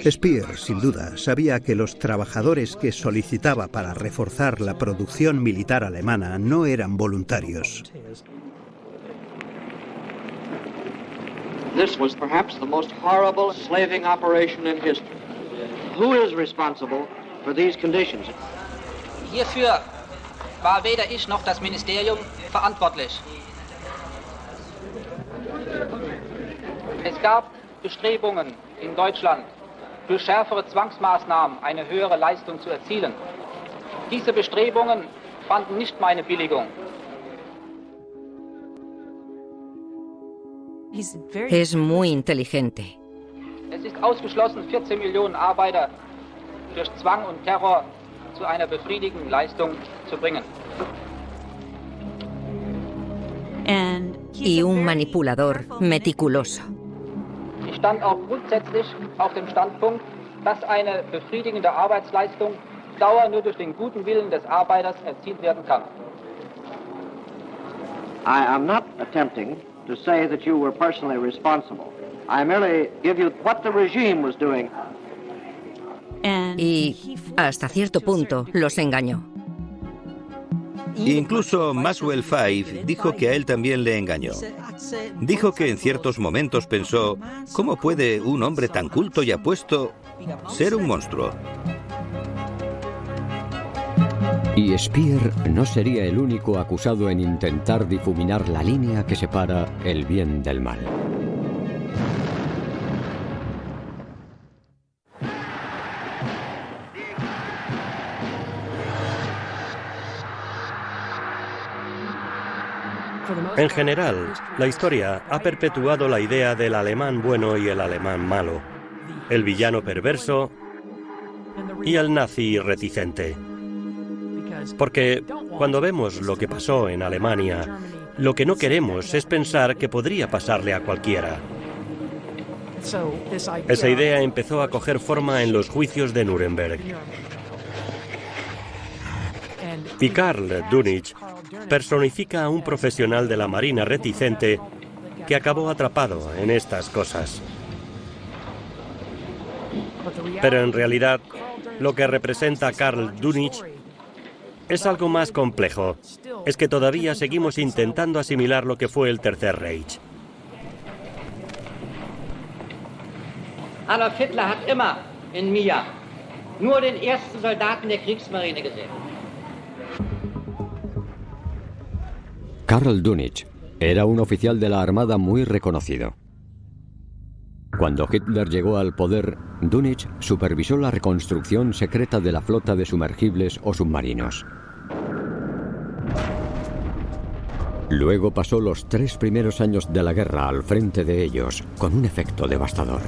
Speer, sin duda, sabía que los trabajadores que solicitaba para reforzar la producción militar alemana no eran voluntarios. This was perhaps the most horrible slaving operation in history. Who is responsible for these conditions? Hierfür war weder ich noch das Ministerium verantwortlich. Es gab Bestrebungen in Deutschland, durch schärfere Zwangsmaßnahmen eine höhere Leistung zu erzielen. Diese Bestrebungen fanden nicht meine Billigung. Es muy inteligente. Es ist ausgeschlossen, 14 Millionen Arbeiter durch Zwang und Terror zu einer befriedigenden Leistung zu bringen. Y un manipulador meticuloso. Ich stand auch grundsätzlich auf dem Standpunkt, dass eine befriedigende Arbeitsleistung Dauer nur durch den guten Willen des Arbeiters erzielt werden kann. I am not attempting to say that you were personally responsible. I merely give you what the regime was doing. Y hasta cierto punto los engañó. Incluso Maxwell Fyfe dijo que a él también le engañó. Dijo que en ciertos momentos pensó, ¿cómo puede un hombre tan culto y apuesto ser un monstruo? Y Speer no sería el único acusado en intentar difuminar la línea que separa el bien del mal. En general, la historia ha perpetuado la idea del alemán bueno y el alemán malo, el villano perverso y el nazi reticente. Porque cuando vemos lo que pasó en Alemania, lo que no queremos es pensar que podría pasarle a cualquiera. Esa idea empezó a coger forma en los juicios de Nuremberg. Y Karl Dönitz personifica a un profesional de la Marina reticente que acabó atrapado en estas cosas. Pero en realidad, lo que representa Karl Dönitz es algo más complejo. Es que todavía seguimos intentando asimilar lo que fue el Tercer Reich. Adolf Hitler hat immer in mir nur den ersten Soldaten der Kriegsmarine gesehen. Karl Dönitz era un oficial de la Armada muy reconocido. Cuando Hitler llegó al poder, Dönitz supervisó la reconstrucción secreta de la flota de sumergibles o submarinos. Luego pasó los 3 primeros años de la guerra al frente de ellos, con un efecto devastador.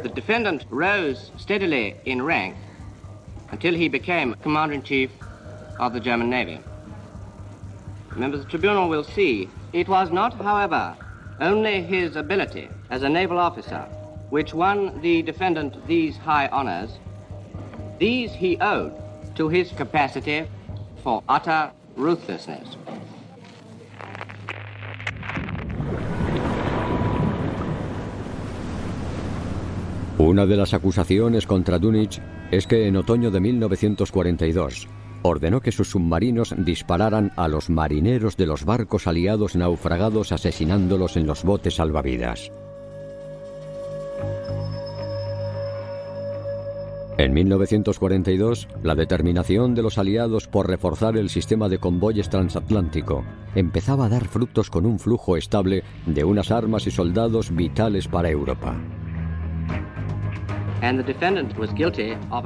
The defendant rose steadily in rank until he became Commander-in-Chief of the German Navy. Members of the tribunal will see it was not, however, only his ability as a naval officer which won the defendant these high honors. These he owed to his capacity for utter ruthlessness. Una de las acusaciones contra Dönitz es que en otoño de 1942 ordenó que sus submarinos dispararan a los marineros de los barcos aliados naufragados, asesinándolos en los botes salvavidas. En 1942, la determinación de los aliados por reforzar el sistema de convoyes transatlántico empezaba a dar frutos con un flujo estable de unas armas y soldados vitales para Europa.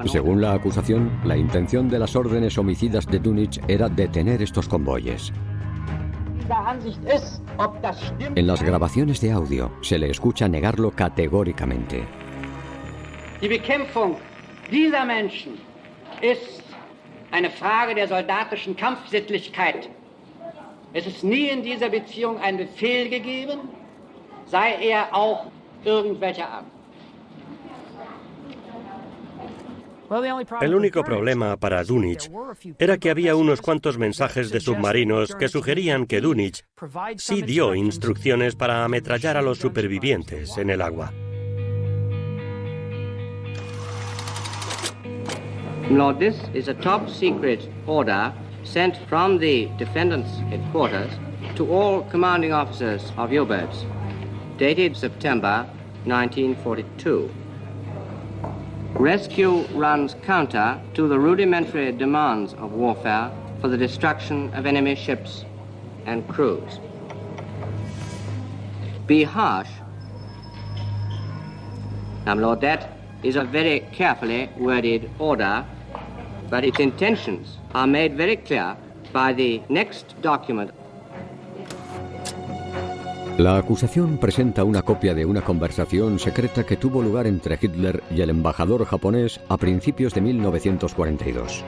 Según la acusación, la intención de las órdenes homicidas de Dönitz era detener estos convoyes. En las grabaciones de audio se le escucha negarlo categóricamente. Die Bekämpfung dieser Menschen ist eine Frage der soldatischen Kampfsittlichkeit. Es ist nie in dieser Beziehung ein Befehl gegeben, sei er auch irgendwelcher Art. El único problema para Dönitz era que había unos cuantos mensajes de submarinos que sugerían que Dönitz sí dio instrucciones para ametrallar a los supervivientes en el agua. Lord, this is a top secret order sent from the defendant's headquarters to all commanding officers of U-boats, dated September 1942. Rescue runs counter to the rudimentary demands of warfare for the destruction of enemy ships and crews. Be harsh. Now, Lord, that is a very carefully worded order, but its intentions are made very clear by the next document. La acusación presenta una copia de una conversación secreta que tuvo lugar entre Hitler y el embajador japonés a principios de 1942.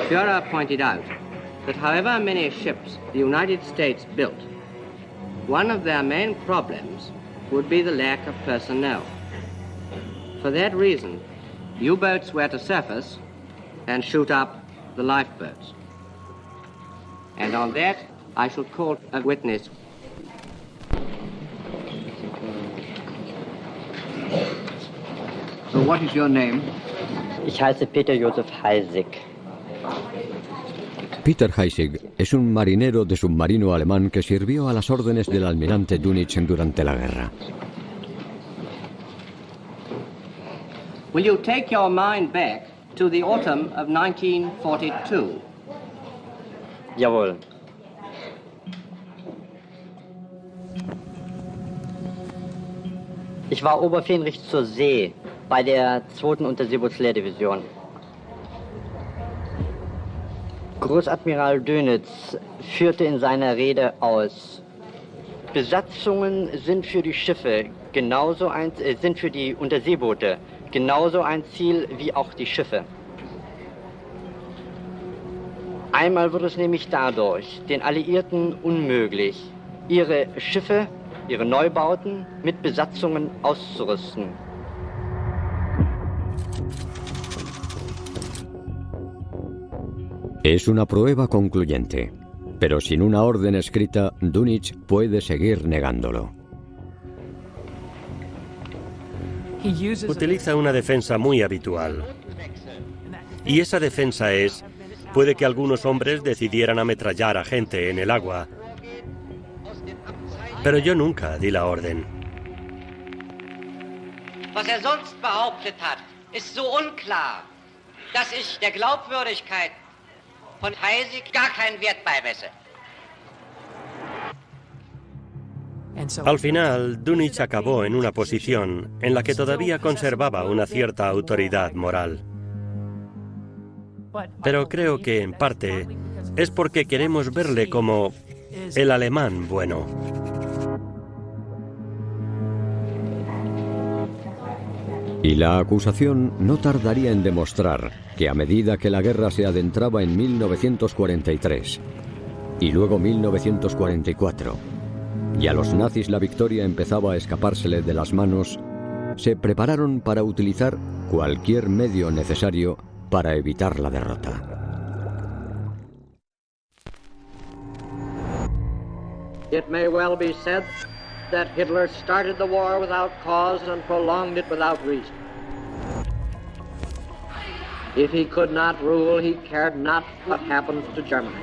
Führer pointed out that however many ships the United States built, one of their main problems would be the lack of personnel. For that reason, U-boats were to surface and shoot up the lifeboats. And on that, I shall call a witness. So what is your name? Ich heiße Peter Josef Heisig. Peter Heisig es un marinero de submarino alemán que sirvió a las órdenes del almirante Dönitz durante la guerra. Will you take your mind back to the autumn of 1942? Jawohl. Ich war Oberfähnrich zur See bei der 2. Unterseebootslehrdivision. Großadmiral Dönitz führte in seiner Rede aus: Besatzungen sind für die Schiffe sind für die Unterseeboote genauso ein Ziel wie auch die Schiffe. Einmal wird es nämlich dadurch den Alliierten unmöglich, ihre Schiffe, ihre Neubauten mit Besatzungen auszurüsten. Es una prueba concluyente, pero sin una orden escrita, Dönitz puede seguir negándolo. Utiliza una defensa muy habitual. Y esa defensa es: puede que algunos hombres decidieran ametrallar a gente en el agua, pero yo nunca di la orden. Was sonst behauptet hat, ist so unklar, dass ich der Glaubwürdigkeit von Heysig gar keinen Wert beimesse. Al final, Dönitz acabó en una posición en la que todavía conservaba una cierta autoridad moral. Pero creo que, en parte, es porque queremos verle como el alemán bueno. Y la acusación no tardaría en demostrar que a medida que la guerra se adentraba en 1943 y luego 1944, y a los nazis la victoria empezaba a escapársele de las manos, se prepararon para utilizar cualquier medio necesario para evitar la derrota. It may well be said that Hitler started the war without cause and prolonged it without reason. If he could not rule, he cared not what happened to Germany.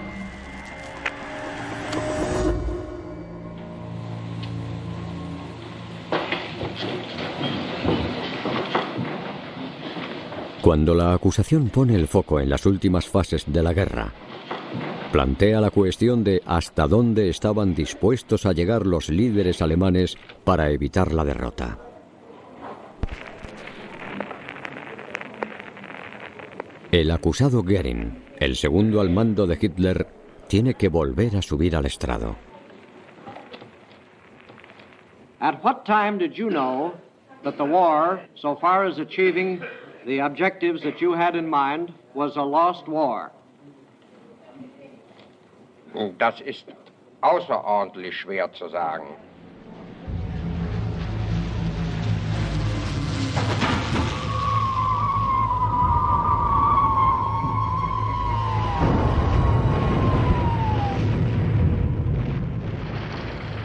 Cuando la acusación pone el foco en las últimas fases de la guerra, plantea la cuestión de hasta dónde estaban dispuestos a llegar los líderes alemanes para evitar la derrota. El acusado Göring, el segundo al mando de Hitler, tiene que volver a subir al estrado. At what time did you know that the war, so far as achieving the objectives that you had in mind, was a lost war? Das ist außerordentlich schwer zu sagen.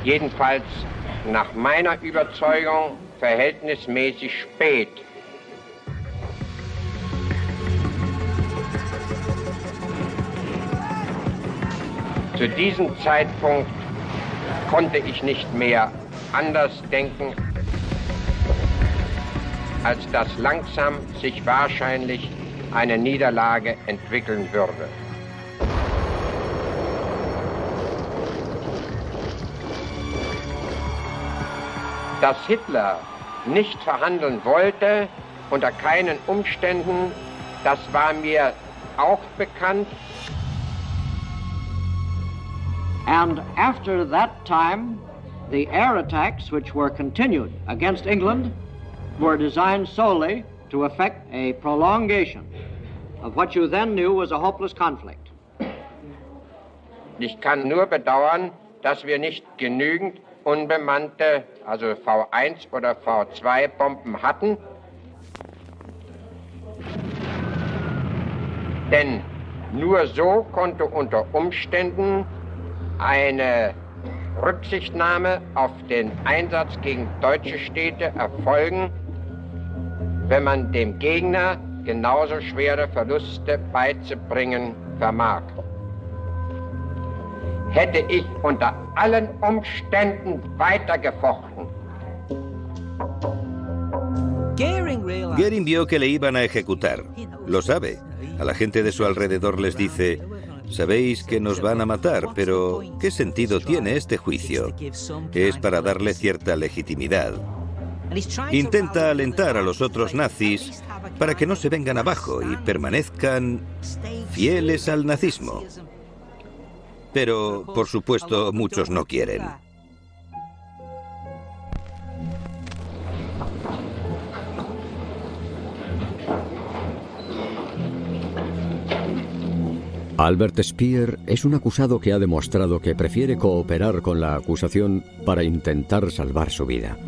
Jedenfalls nach meiner Überzeugung verhältnismäßig spät. Zu diesem Zeitpunkt konnte ich nicht mehr anders denken, als dass langsam sich wahrscheinlich eine Niederlage entwickeln würde. Dass Hitler nicht verhandeln wollte, unter keinen Umständen, das war mir auch bekannt. And after that time, the air attacks which were continued against England were designed solely to effect a prolongation of what you then knew was a hopeless conflict. Ich kann nur bedauern, dass wir nicht genügend unbemannte, also V1 oder V2 Bomben hatten. Denn nur so konnte unter Umständen eine Rücksichtnahme auf den Einsatz gegen deutsche Städte erfolgen, wenn man dem Gegner genauso schwere Verluste beizubringen vermag. Hätte ich unter allen Umständen weitergefochten. Göring vio que le iban a ejecutar. Lo sabe. A la gente de su alrededor les dice: sabéis que nos van a matar, pero ¿qué sentido tiene este juicio? Es para darle cierta legitimidad. Intenta alentar a los otros nazis para que no se vengan abajo y permanezcan fieles al nazismo. Pero, por supuesto, muchos no quieren. Albert Speer es un acusado que ha demostrado que prefiere cooperar con la acusación para intentar salvar su vida.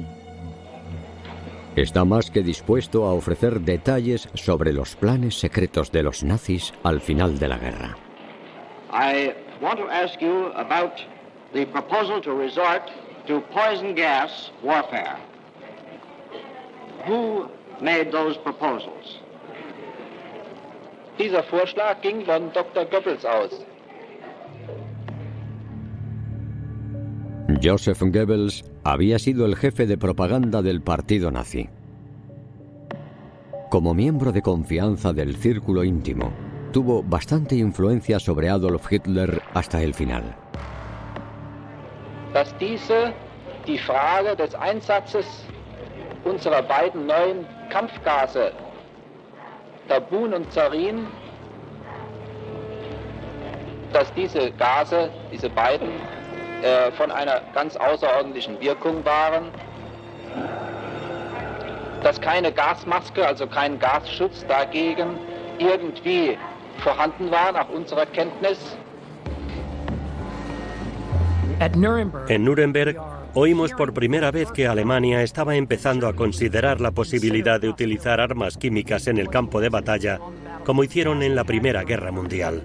Está más que dispuesto a ofrecer detalles sobre los planes secretos de los nazis al final de la guerra. I want to ask you about the proposal to resort to poison gas warfare. Who made those proposals? Dieser Vorschlag ging von Dr. Goebbels aus. Joseph Goebbels había sido el jefe de propaganda del partido nazi. Como miembro de confianza del círculo íntimo, tuvo bastante influencia sobre Adolf Hitler hasta el final. Dass diese die Frage des Einsatzes unserer beiden neuen Kampfgase, Tabun und Sarin, dass diese Gase, diese beiden, von einer ganz außerordentlichen Wirkung waren, dass keine Gasmaske, also kein Gasschutz dagegen irgendwie vorhanden war nach unserer Kenntnis. En Nuremberg oímos por primera vez que Alemania estaba empezando a considerar la posibilidad de utilizar armas químicas en el campo de batalla, como hicieron en la Primera Guerra Mundial.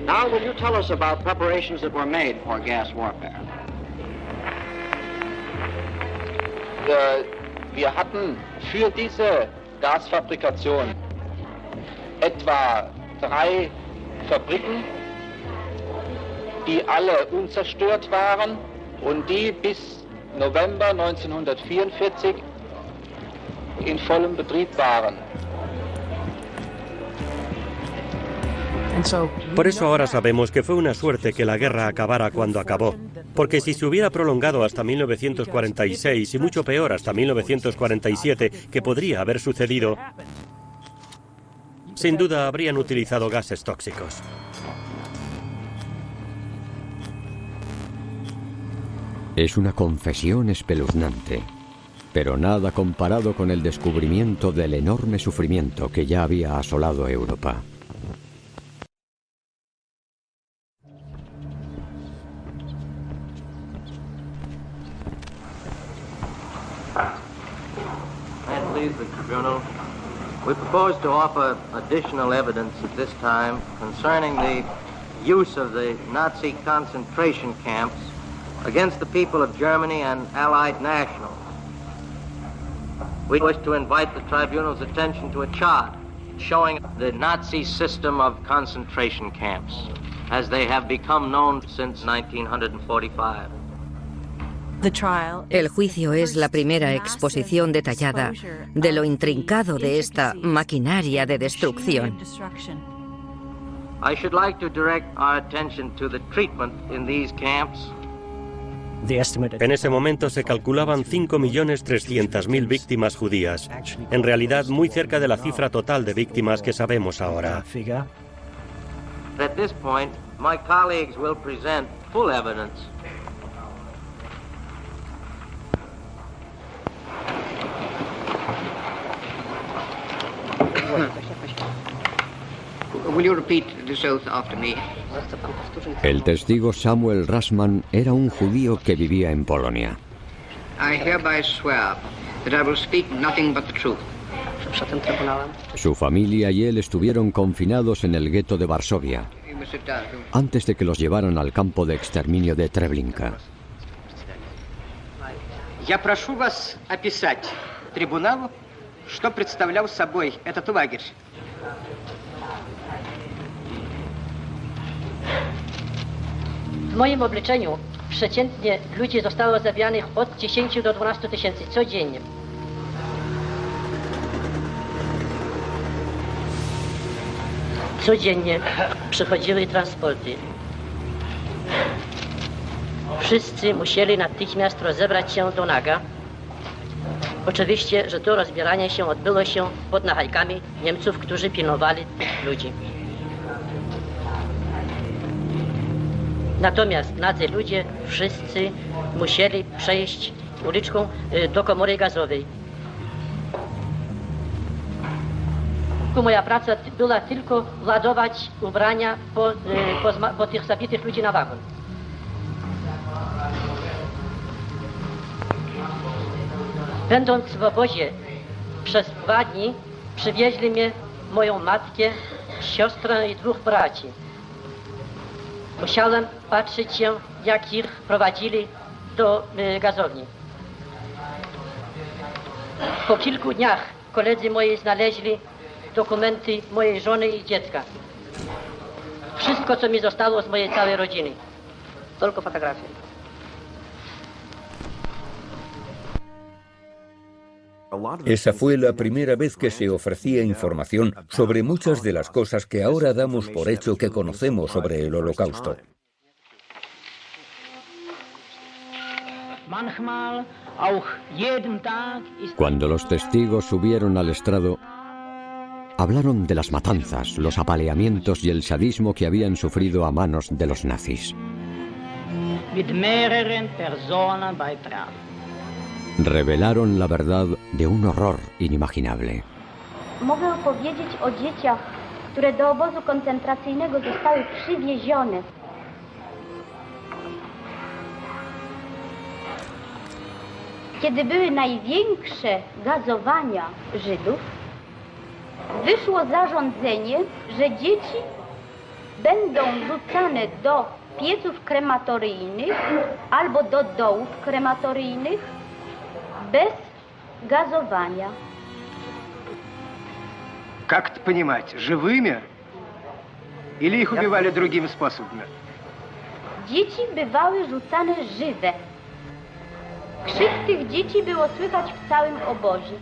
Now, will you tell us about preparations that were made for gas warfare? Wir hatten für diese Gasfabrikation etwa 3 Fabriken, die alle unzerstört waren und die bis November 1944 in vollem Betrieb waren. Por eso ahora sabemos que fue una suerte que la guerra acabara cuando acabó, porque si se hubiera prolongado hasta 1946 y mucho peor hasta 1947, que podría haber sucedido, sin duda habrían utilizado gases tóxicos. Es una confesión espeluznante, pero nada comparado con el descubrimiento del enorme sufrimiento que ya había asolado Europa. We propose to offer additional evidence at this time concerning the use of the Nazi concentration camps against the people of Germany and Allied nationals. We wish to invite the tribunal's attention to a chart showing the Nazi system of concentration camps as they have become known since 1945. El juicio es la primera exposición detallada de lo intrincado de esta maquinaria de destrucción. I should like to direct our attention to the treatment in these camps. En ese momento se calculaban 5.300.000 víctimas judías, en realidad muy cerca de la cifra total de víctimas que sabemos ahora. At this point, my colleagues will present full evidence. Will you repeat this oath after me? El testigo Samuel Rassmann era un judío que vivía en Polonia. I hereby swear that I will speak nothing but the truth. Su familia y él estuvieron confinados en el gueto de Varsovia, antes de que los llevaran al campo de exterminio de Treblinka. Я прошу вас описать трибуналу, что представлял собой этот лагерь. W moim obliczeniu przeciętnie ludzi zostało zabijanych od 10 do 12 tysięcy codziennie. Codziennie przychodziły transporty. Wszyscy musieli natychmiast rozebrać się do naga Oczywiście, że to rozbieranie się odbyło się pod nachajkami Niemców, którzy pilnowali tych ludzi. Natomiast nadzy ludzie wszyscy musieli przejść uliczką do komory gazowej. Moja praca była tylko ładować ubrania po tych zabitych ludzi na wagon. Będąc w obozie przez 2 dni przywieźli mnie moją matkę, siostrę i 2 braci. Musiałem patrzeć się, jak ich prowadzili do gazowni. Po kilku dniach koledzy moi znaleźli dokumenty mojej żony i dziecka. Wszystko, co mi zostało z mojej całej rodziny. Tylko fotografie. Esa fue la primera vez que se ofrecía información sobre muchas de las cosas que ahora damos por hecho que conocemos sobre el Holocausto. Cuando los testigos subieron al estrado, hablaron de las matanzas, los apaleamientos y el sadismo que habían sufrido a manos de los nazis. Revelaron la verdad de un horror inimaginable. Mogę opowiedzieć o dzieciach, które do obozu koncentracyjnego zostały przywiezione. Kiedy były największe gazowania Żydów, wyszło zarządzenie, że dzieci będą rzucane do pieców krematoryjnych albo do dołów krematoryjnych без газования. Как это понимать, живыми? Или их убивали другими способами? Dzieci bywały rzucane żywe. Krzyk tych dzieci było słychać w całym obozie.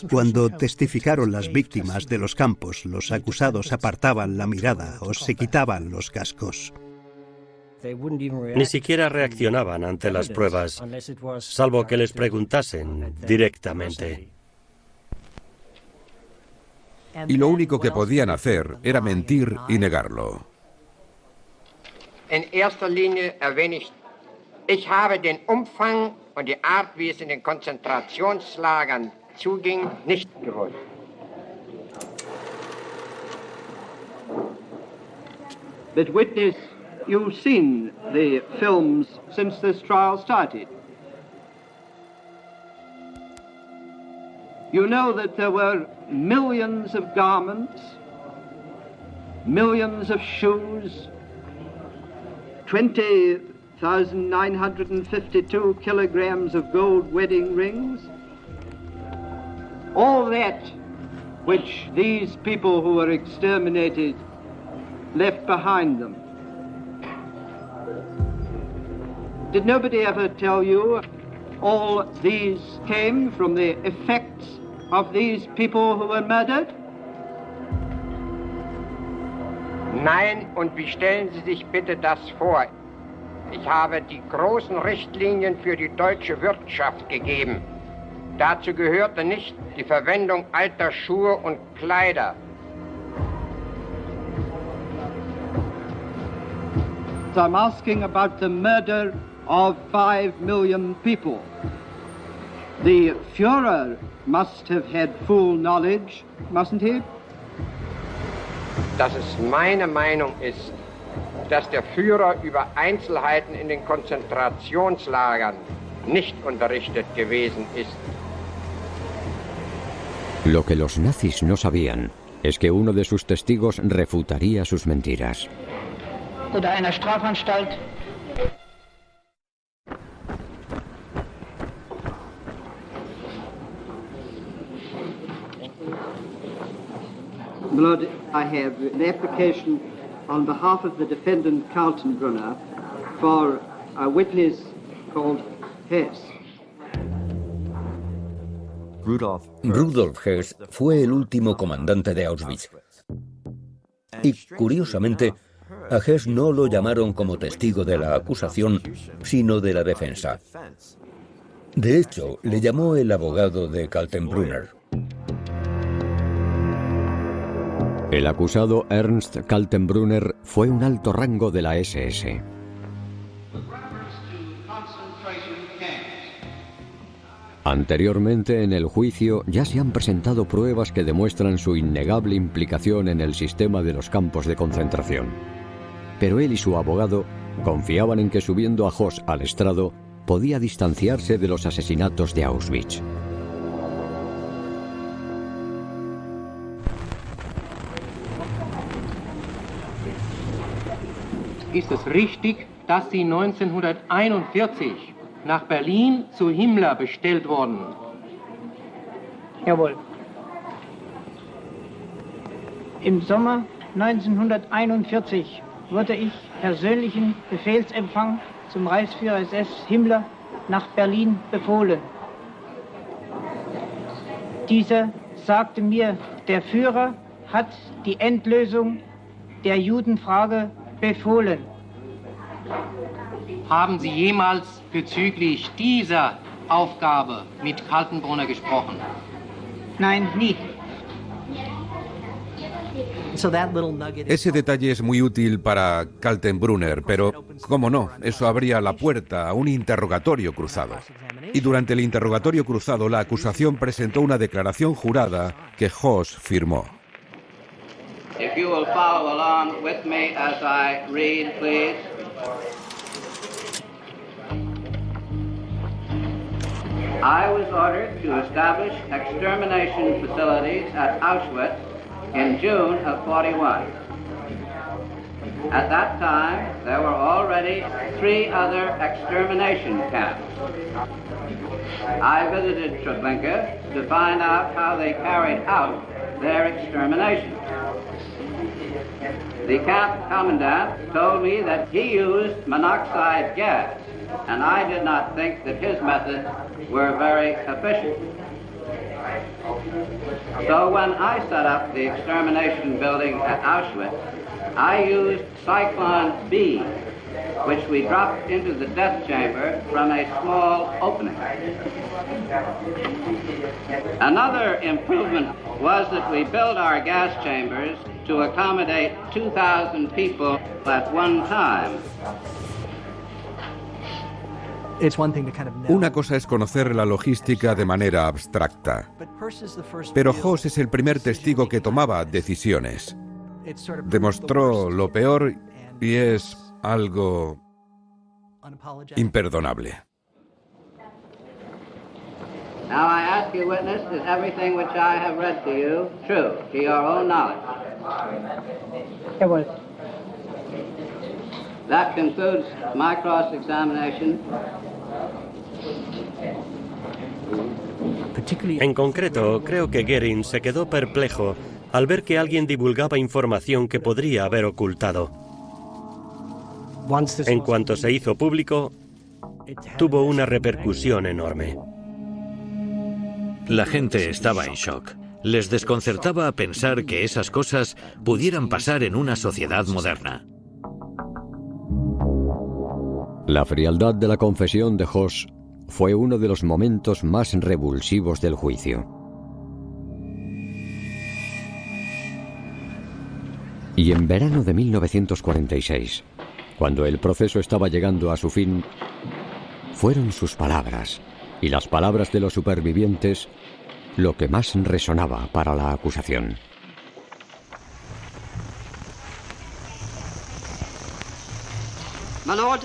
Cuando testificaron las víctimas de los campos, los acusados apartaban la mirada o se quitaban los cascos. Ni siquiera reaccionaban ante las pruebas, salvo que les preguntasen directamente. Y lo único que podían hacer era mentir y negarlo. In erster Linie erwähne ich habe den Umfang und die Art, wie es in den Konzentrationslagern zuging, nicht gewusst. But witness, you've seen the films since this trial started. You know that there were millions of garments, millions of shoes, 20,952 kilograms of gold wedding rings. All that which these people who were exterminated left behind them. Did nobody ever tell you all these came from the effects of these people who were murdered? Nein, und wie stellen Sie sich bitte das vor? Ich habe die großen Richtlinien für die deutsche Wirtschaft gegeben. Dazu gehörte nicht die Verwendung alter Schuhe und Kleider. I'm asking about the murder of 5 million people. The Führer must have had full knowledge, mustn't he? Dass es meine Meinung ist, dass der Führer über Einzelheiten in den Konzentrationslagern nicht unterrichtet gewesen ist. Lo que los nazis no sabían es que uno de sus testigos refutaría sus mentiras. Oder einer Strafanstalt. My Lord, I have an application on behalf of the defendant Kaltenbrunner for a witness called Hess. Rudolf Hess fue el último comandante de Auschwitz. Y, curiosamente, A Hess no lo llamaron como testigo de la acusación, sino de la defensa. De hecho, le llamó el abogado de Kaltenbrunner. El acusado Ernst Kaltenbrunner fue un alto rango de la SS. Anteriormente en el juicio ya se han presentado pruebas que demuestran su innegable implicación en el sistema de los campos de concentración. Pero él y su abogado confiaban en que subiendo a Hoss al estrado podía distanciarse de los asesinatos de Auschwitz. Ist es richtig, dass Sie 1941 nach Berlin zu Himmler bestellt wurden? Jawohl. Im Sommer 1941 wurde ich persönlichen Befehlsempfang zum Reichsführer SS Himmler nach Berlin befohlen. Dieser sagte mir, der Führer hat die Endlösung der Judenfrage befohlen. Haben Sie jemals bezüglich dieser Aufgabe mit Kaltenbrunner gesprochen? Nein, nie. Ese detalle es muy útil para Kaltenbrunner, pero, cómo no, eso abría la puerta a un interrogatorio cruzado. Y durante el interrogatorio cruzado, la acusación presentó una declaración jurada que Hoss firmó. If you will follow along with me as I read, please. I was ordered to establish extermination facilities at Auschwitz in June of 41. At that time, there were already 3 other extermination camps. I visited Treblinka to find out how they carried out their extermination. The camp commandant told me that he used monoxide gas, and I did not think that his methods were very efficient. So when I set up the extermination building at Auschwitz, I used Cyclone B, which we dropped into the death chamber from a small opening. Another improvement was that we built our gas chambers to accommodate 2,000 people at one time. Una cosa es conocer la logística de manera abstracta, pero Hoss es el primer testigo que tomaba decisiones. Demostró lo peor y es algo imperdonable. Now I ask you, witness, is everything which I have read to you true, to your own knowledge? Jawohl. That concludes my cross-examination. En concreto, creo que Goering se quedó perplejo al ver que alguien divulgaba información que podría haber ocultado. En cuanto se hizo público, tuvo una repercusión enorme. La gente estaba en shock. Les desconcertaba pensar que esas cosas pudieran pasar en una sociedad moderna. La frialdad de la confesión de Hoss fue uno de los momentos más revulsivos del juicio. Y en verano de 1946, cuando el proceso estaba llegando a su fin, fueron sus palabras y las palabras de los supervivientes lo que más resonaba para la acusación. My lord,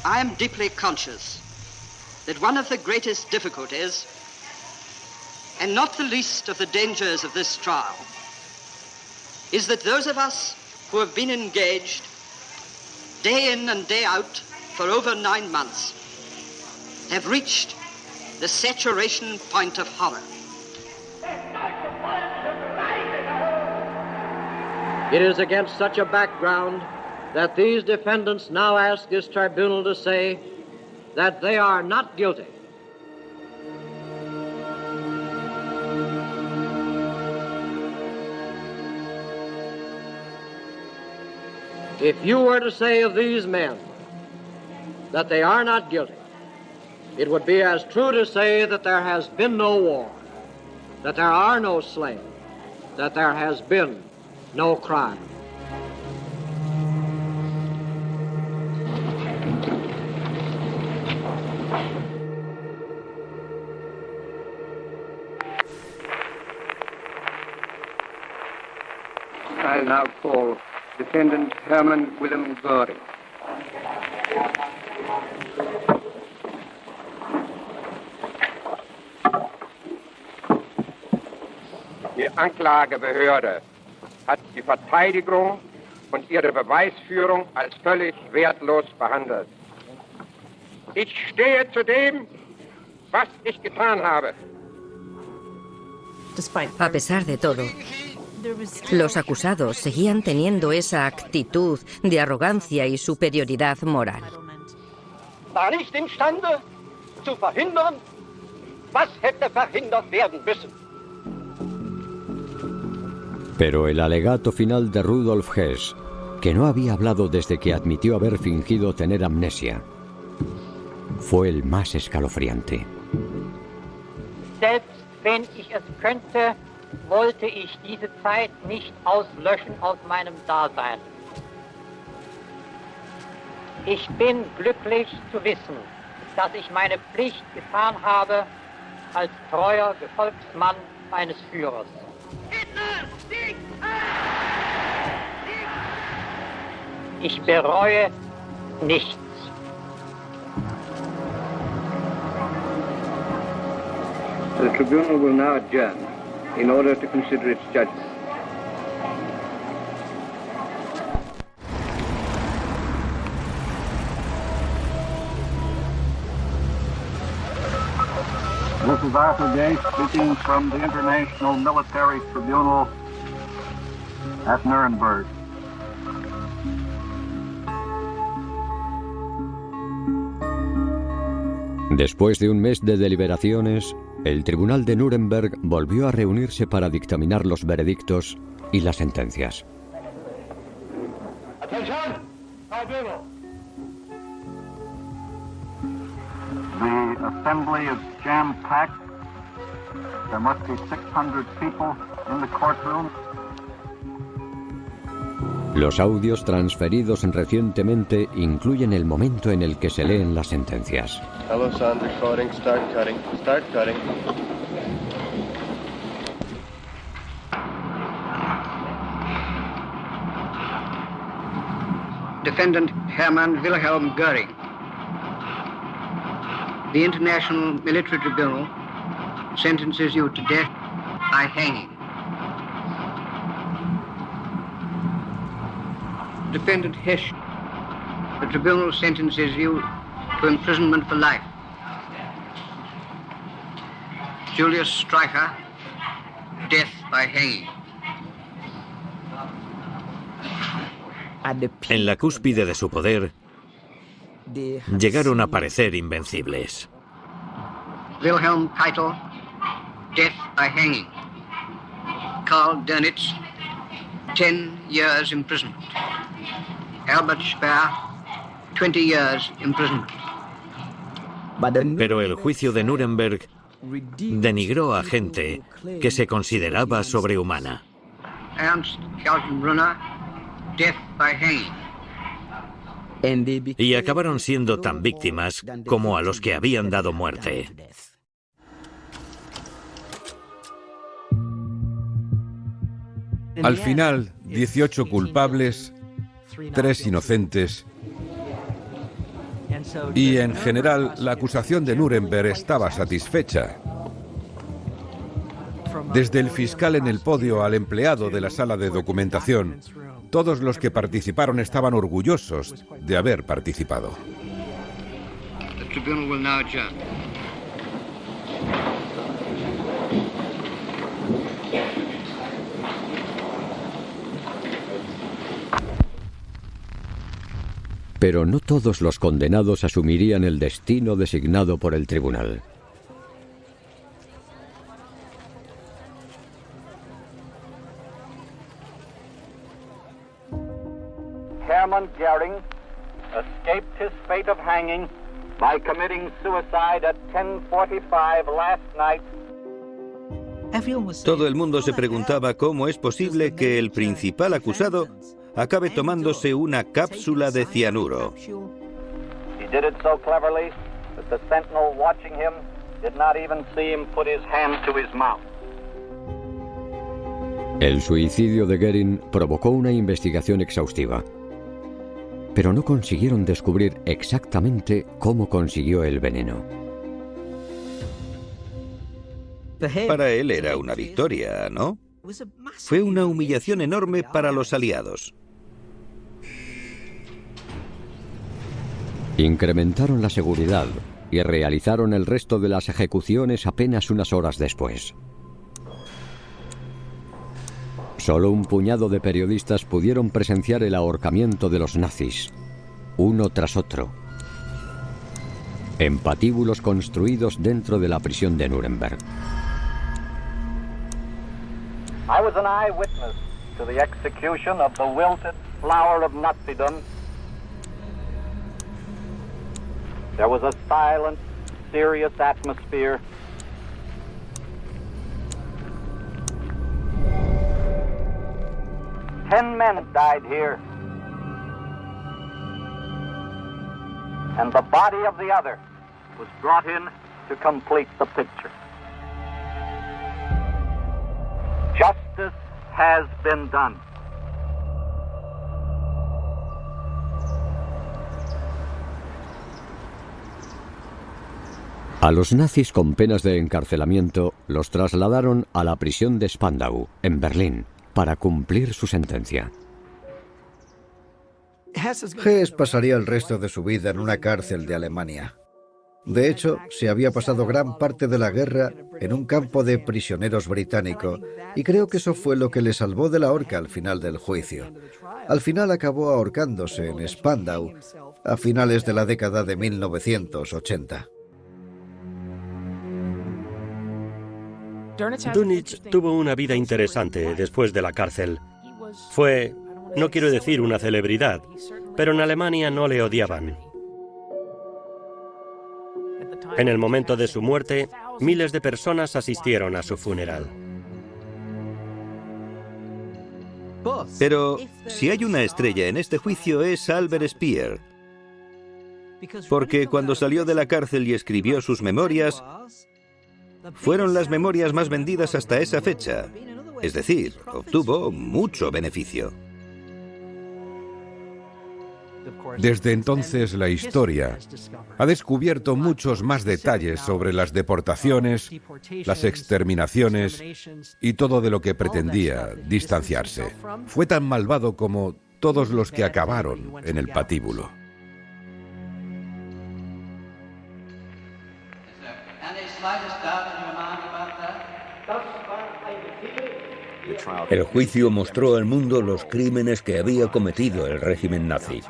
I am deeply conscious that one of the greatest difficulties, and not the least of the dangers of this trial, is that those of us who have been engaged day in and day out for over 9 months have reached the saturation point of horror. It is against such a background that these defendants now ask this tribunal to say that they are not guilty. If you were to say of these men that they are not guilty, it would be as true to say that there has been no war, that there are no slain, that there has been no crime. I now call Defendant Hermann Wilhelm Göring. Die Anklagebehörde hat die Verteidigung und ihre Beweisführung als völlig wertlos behandelt. Ich stehe zu dem, was ich getan habe. A pesar de todo, los acusados seguían teniendo esa actitud de arrogancia y superioridad moral. War nicht imstande zu verhindern, was hätte verhindert werden müssen. Pero el alegato final de Rudolf Hess, que no había hablado desde que admitió haber fingido tener amnesia, fue el más escalofriante. Selbst wenn ich es könnte, wollte ich diese Zeit nicht auslöschen aus meinem Dasein. Ich bin glücklich zu wissen, dass ich meine Pflicht getan habe als treuer Gefolgsmann meines Führers. Ich bereue nichts. The tribunal will now adjourn in order to consider its judgment. This is Arthur Gay speaking from the International Military Tribunal at Nuremberg. Después de un mes de deliberaciones, el Tribunal de Nuremberg volvió a reunirse para dictaminar los veredictos y las sentencias. The assembly is jam-packed. There must be 600 people in the courtroom. Los audios transferidos recientemente incluyen el momento en el que se leen las sentencias. Hello, sound recording. Start cutting. Start cutting. Defendant Hermann Wilhelm Göring. The International Military Tribunal sentences you to death by hanging. Defendant Hesch, the tribunal sentences you to imprisonment for life. Julius Streicher, death by hanging. En la cúspide de su poder, llegaron a parecer invencibles. Wilhelm Keitel, death by hanging. Karl Dönitz, 10 years imprisonment. Albert Speer, 20 years imprisonment. Pero el juicio de Nuremberg denigró a gente que se consideraba sobrehumana. Ernst Kaltenbrunner, death by hanging. Y acabaron siendo tan víctimas como a los que habían dado muerte. Al final, 18 culpables, 3 inocentes. Y en general, la acusación de Nuremberg estaba satisfecha. Desde el fiscal en el podio al empleado de la sala de documentación, todos los que participaron estaban orgullosos de haber participado. The tribunal will now adjourn. Pero no todos los condenados asumirían el destino designado por el tribunal. Lieutenant Goering escaped his fate of hanging by committing suicide at 10:45 last night. Todo el mundo se preguntaba cómo es posible que el principal acusado acabe tomándose una cápsula de cianuro. He did it so cleverly that the sentinel watching him did not even see him put his hand to his mouth. El suicidio de Goering provocó una investigación exhaustiva, pero no consiguieron descubrir exactamente cómo consiguió el veneno. Para él era una victoria, ¿no? Fue una humillación enorme para los aliados. Incrementaron la seguridad y realizaron el resto de las ejecuciones apenas unas horas después. Solo un puñado de periodistas pudieron presenciar el ahorcamiento de los nazis, uno tras otro, en patíbulos construidos dentro de la prisión de Nuremberg. I was an eyewitness to the execution of the wilted flower of Nazism. There was a silent, serious atmosphere. Ten men died here, and the body of the other was brought in to complete the picture. Justice has been done. A los nazis con penas de encarcelamiento los trasladaron a la prisión de Spandau, en Berlín, para cumplir su sentencia. Hess pasaría el resto de su vida en una cárcel de Alemania. De hecho, se había pasado gran parte de la guerra en un campo de prisioneros británico, y creo que eso fue lo que le salvó de la horca al final del juicio. Al final acabó ahorcándose en Spandau a finales de la década de 1980. Dönitz tuvo una vida interesante después de la cárcel. Fue, no quiero decir una celebridad, pero en Alemania no le odiaban. En el momento de su muerte, miles de personas asistieron a su funeral. Pero si hay una estrella en este juicio es Albert Speer, porque cuando salió de la cárcel y escribió sus memorias, fueron las memorias más vendidas hasta esa fecha. Es decir, obtuvo mucho beneficio. Desde entonces la historia ha descubierto muchos más detalles sobre las deportaciones, las exterminaciones y todo de lo que pretendía distanciarse. Fue tan malvado como todos los que acabaron en el patíbulo. El juicio mostró al mundo los crímenes que había cometido el régimen nazi.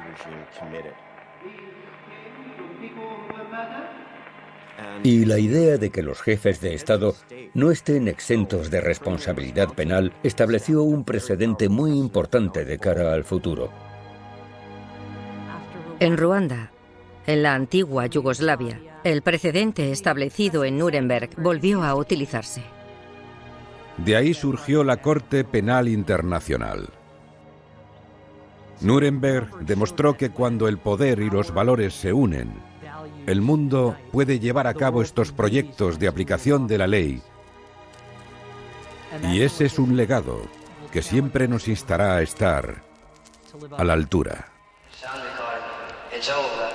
Y la idea de que los jefes de Estado no estén exentos de responsabilidad penal estableció un precedente muy importante de cara al futuro. En Ruanda, en la antigua Yugoslavia, el precedente establecido en Nuremberg volvió a utilizarse. De ahí surgió la Corte Penal Internacional. Nuremberg demostró que cuando el poder y los valores se unen, el mundo puede llevar a cabo estos proyectos de aplicación de la ley. Y ese es un legado que siempre nos instará a estar a la altura. It's over.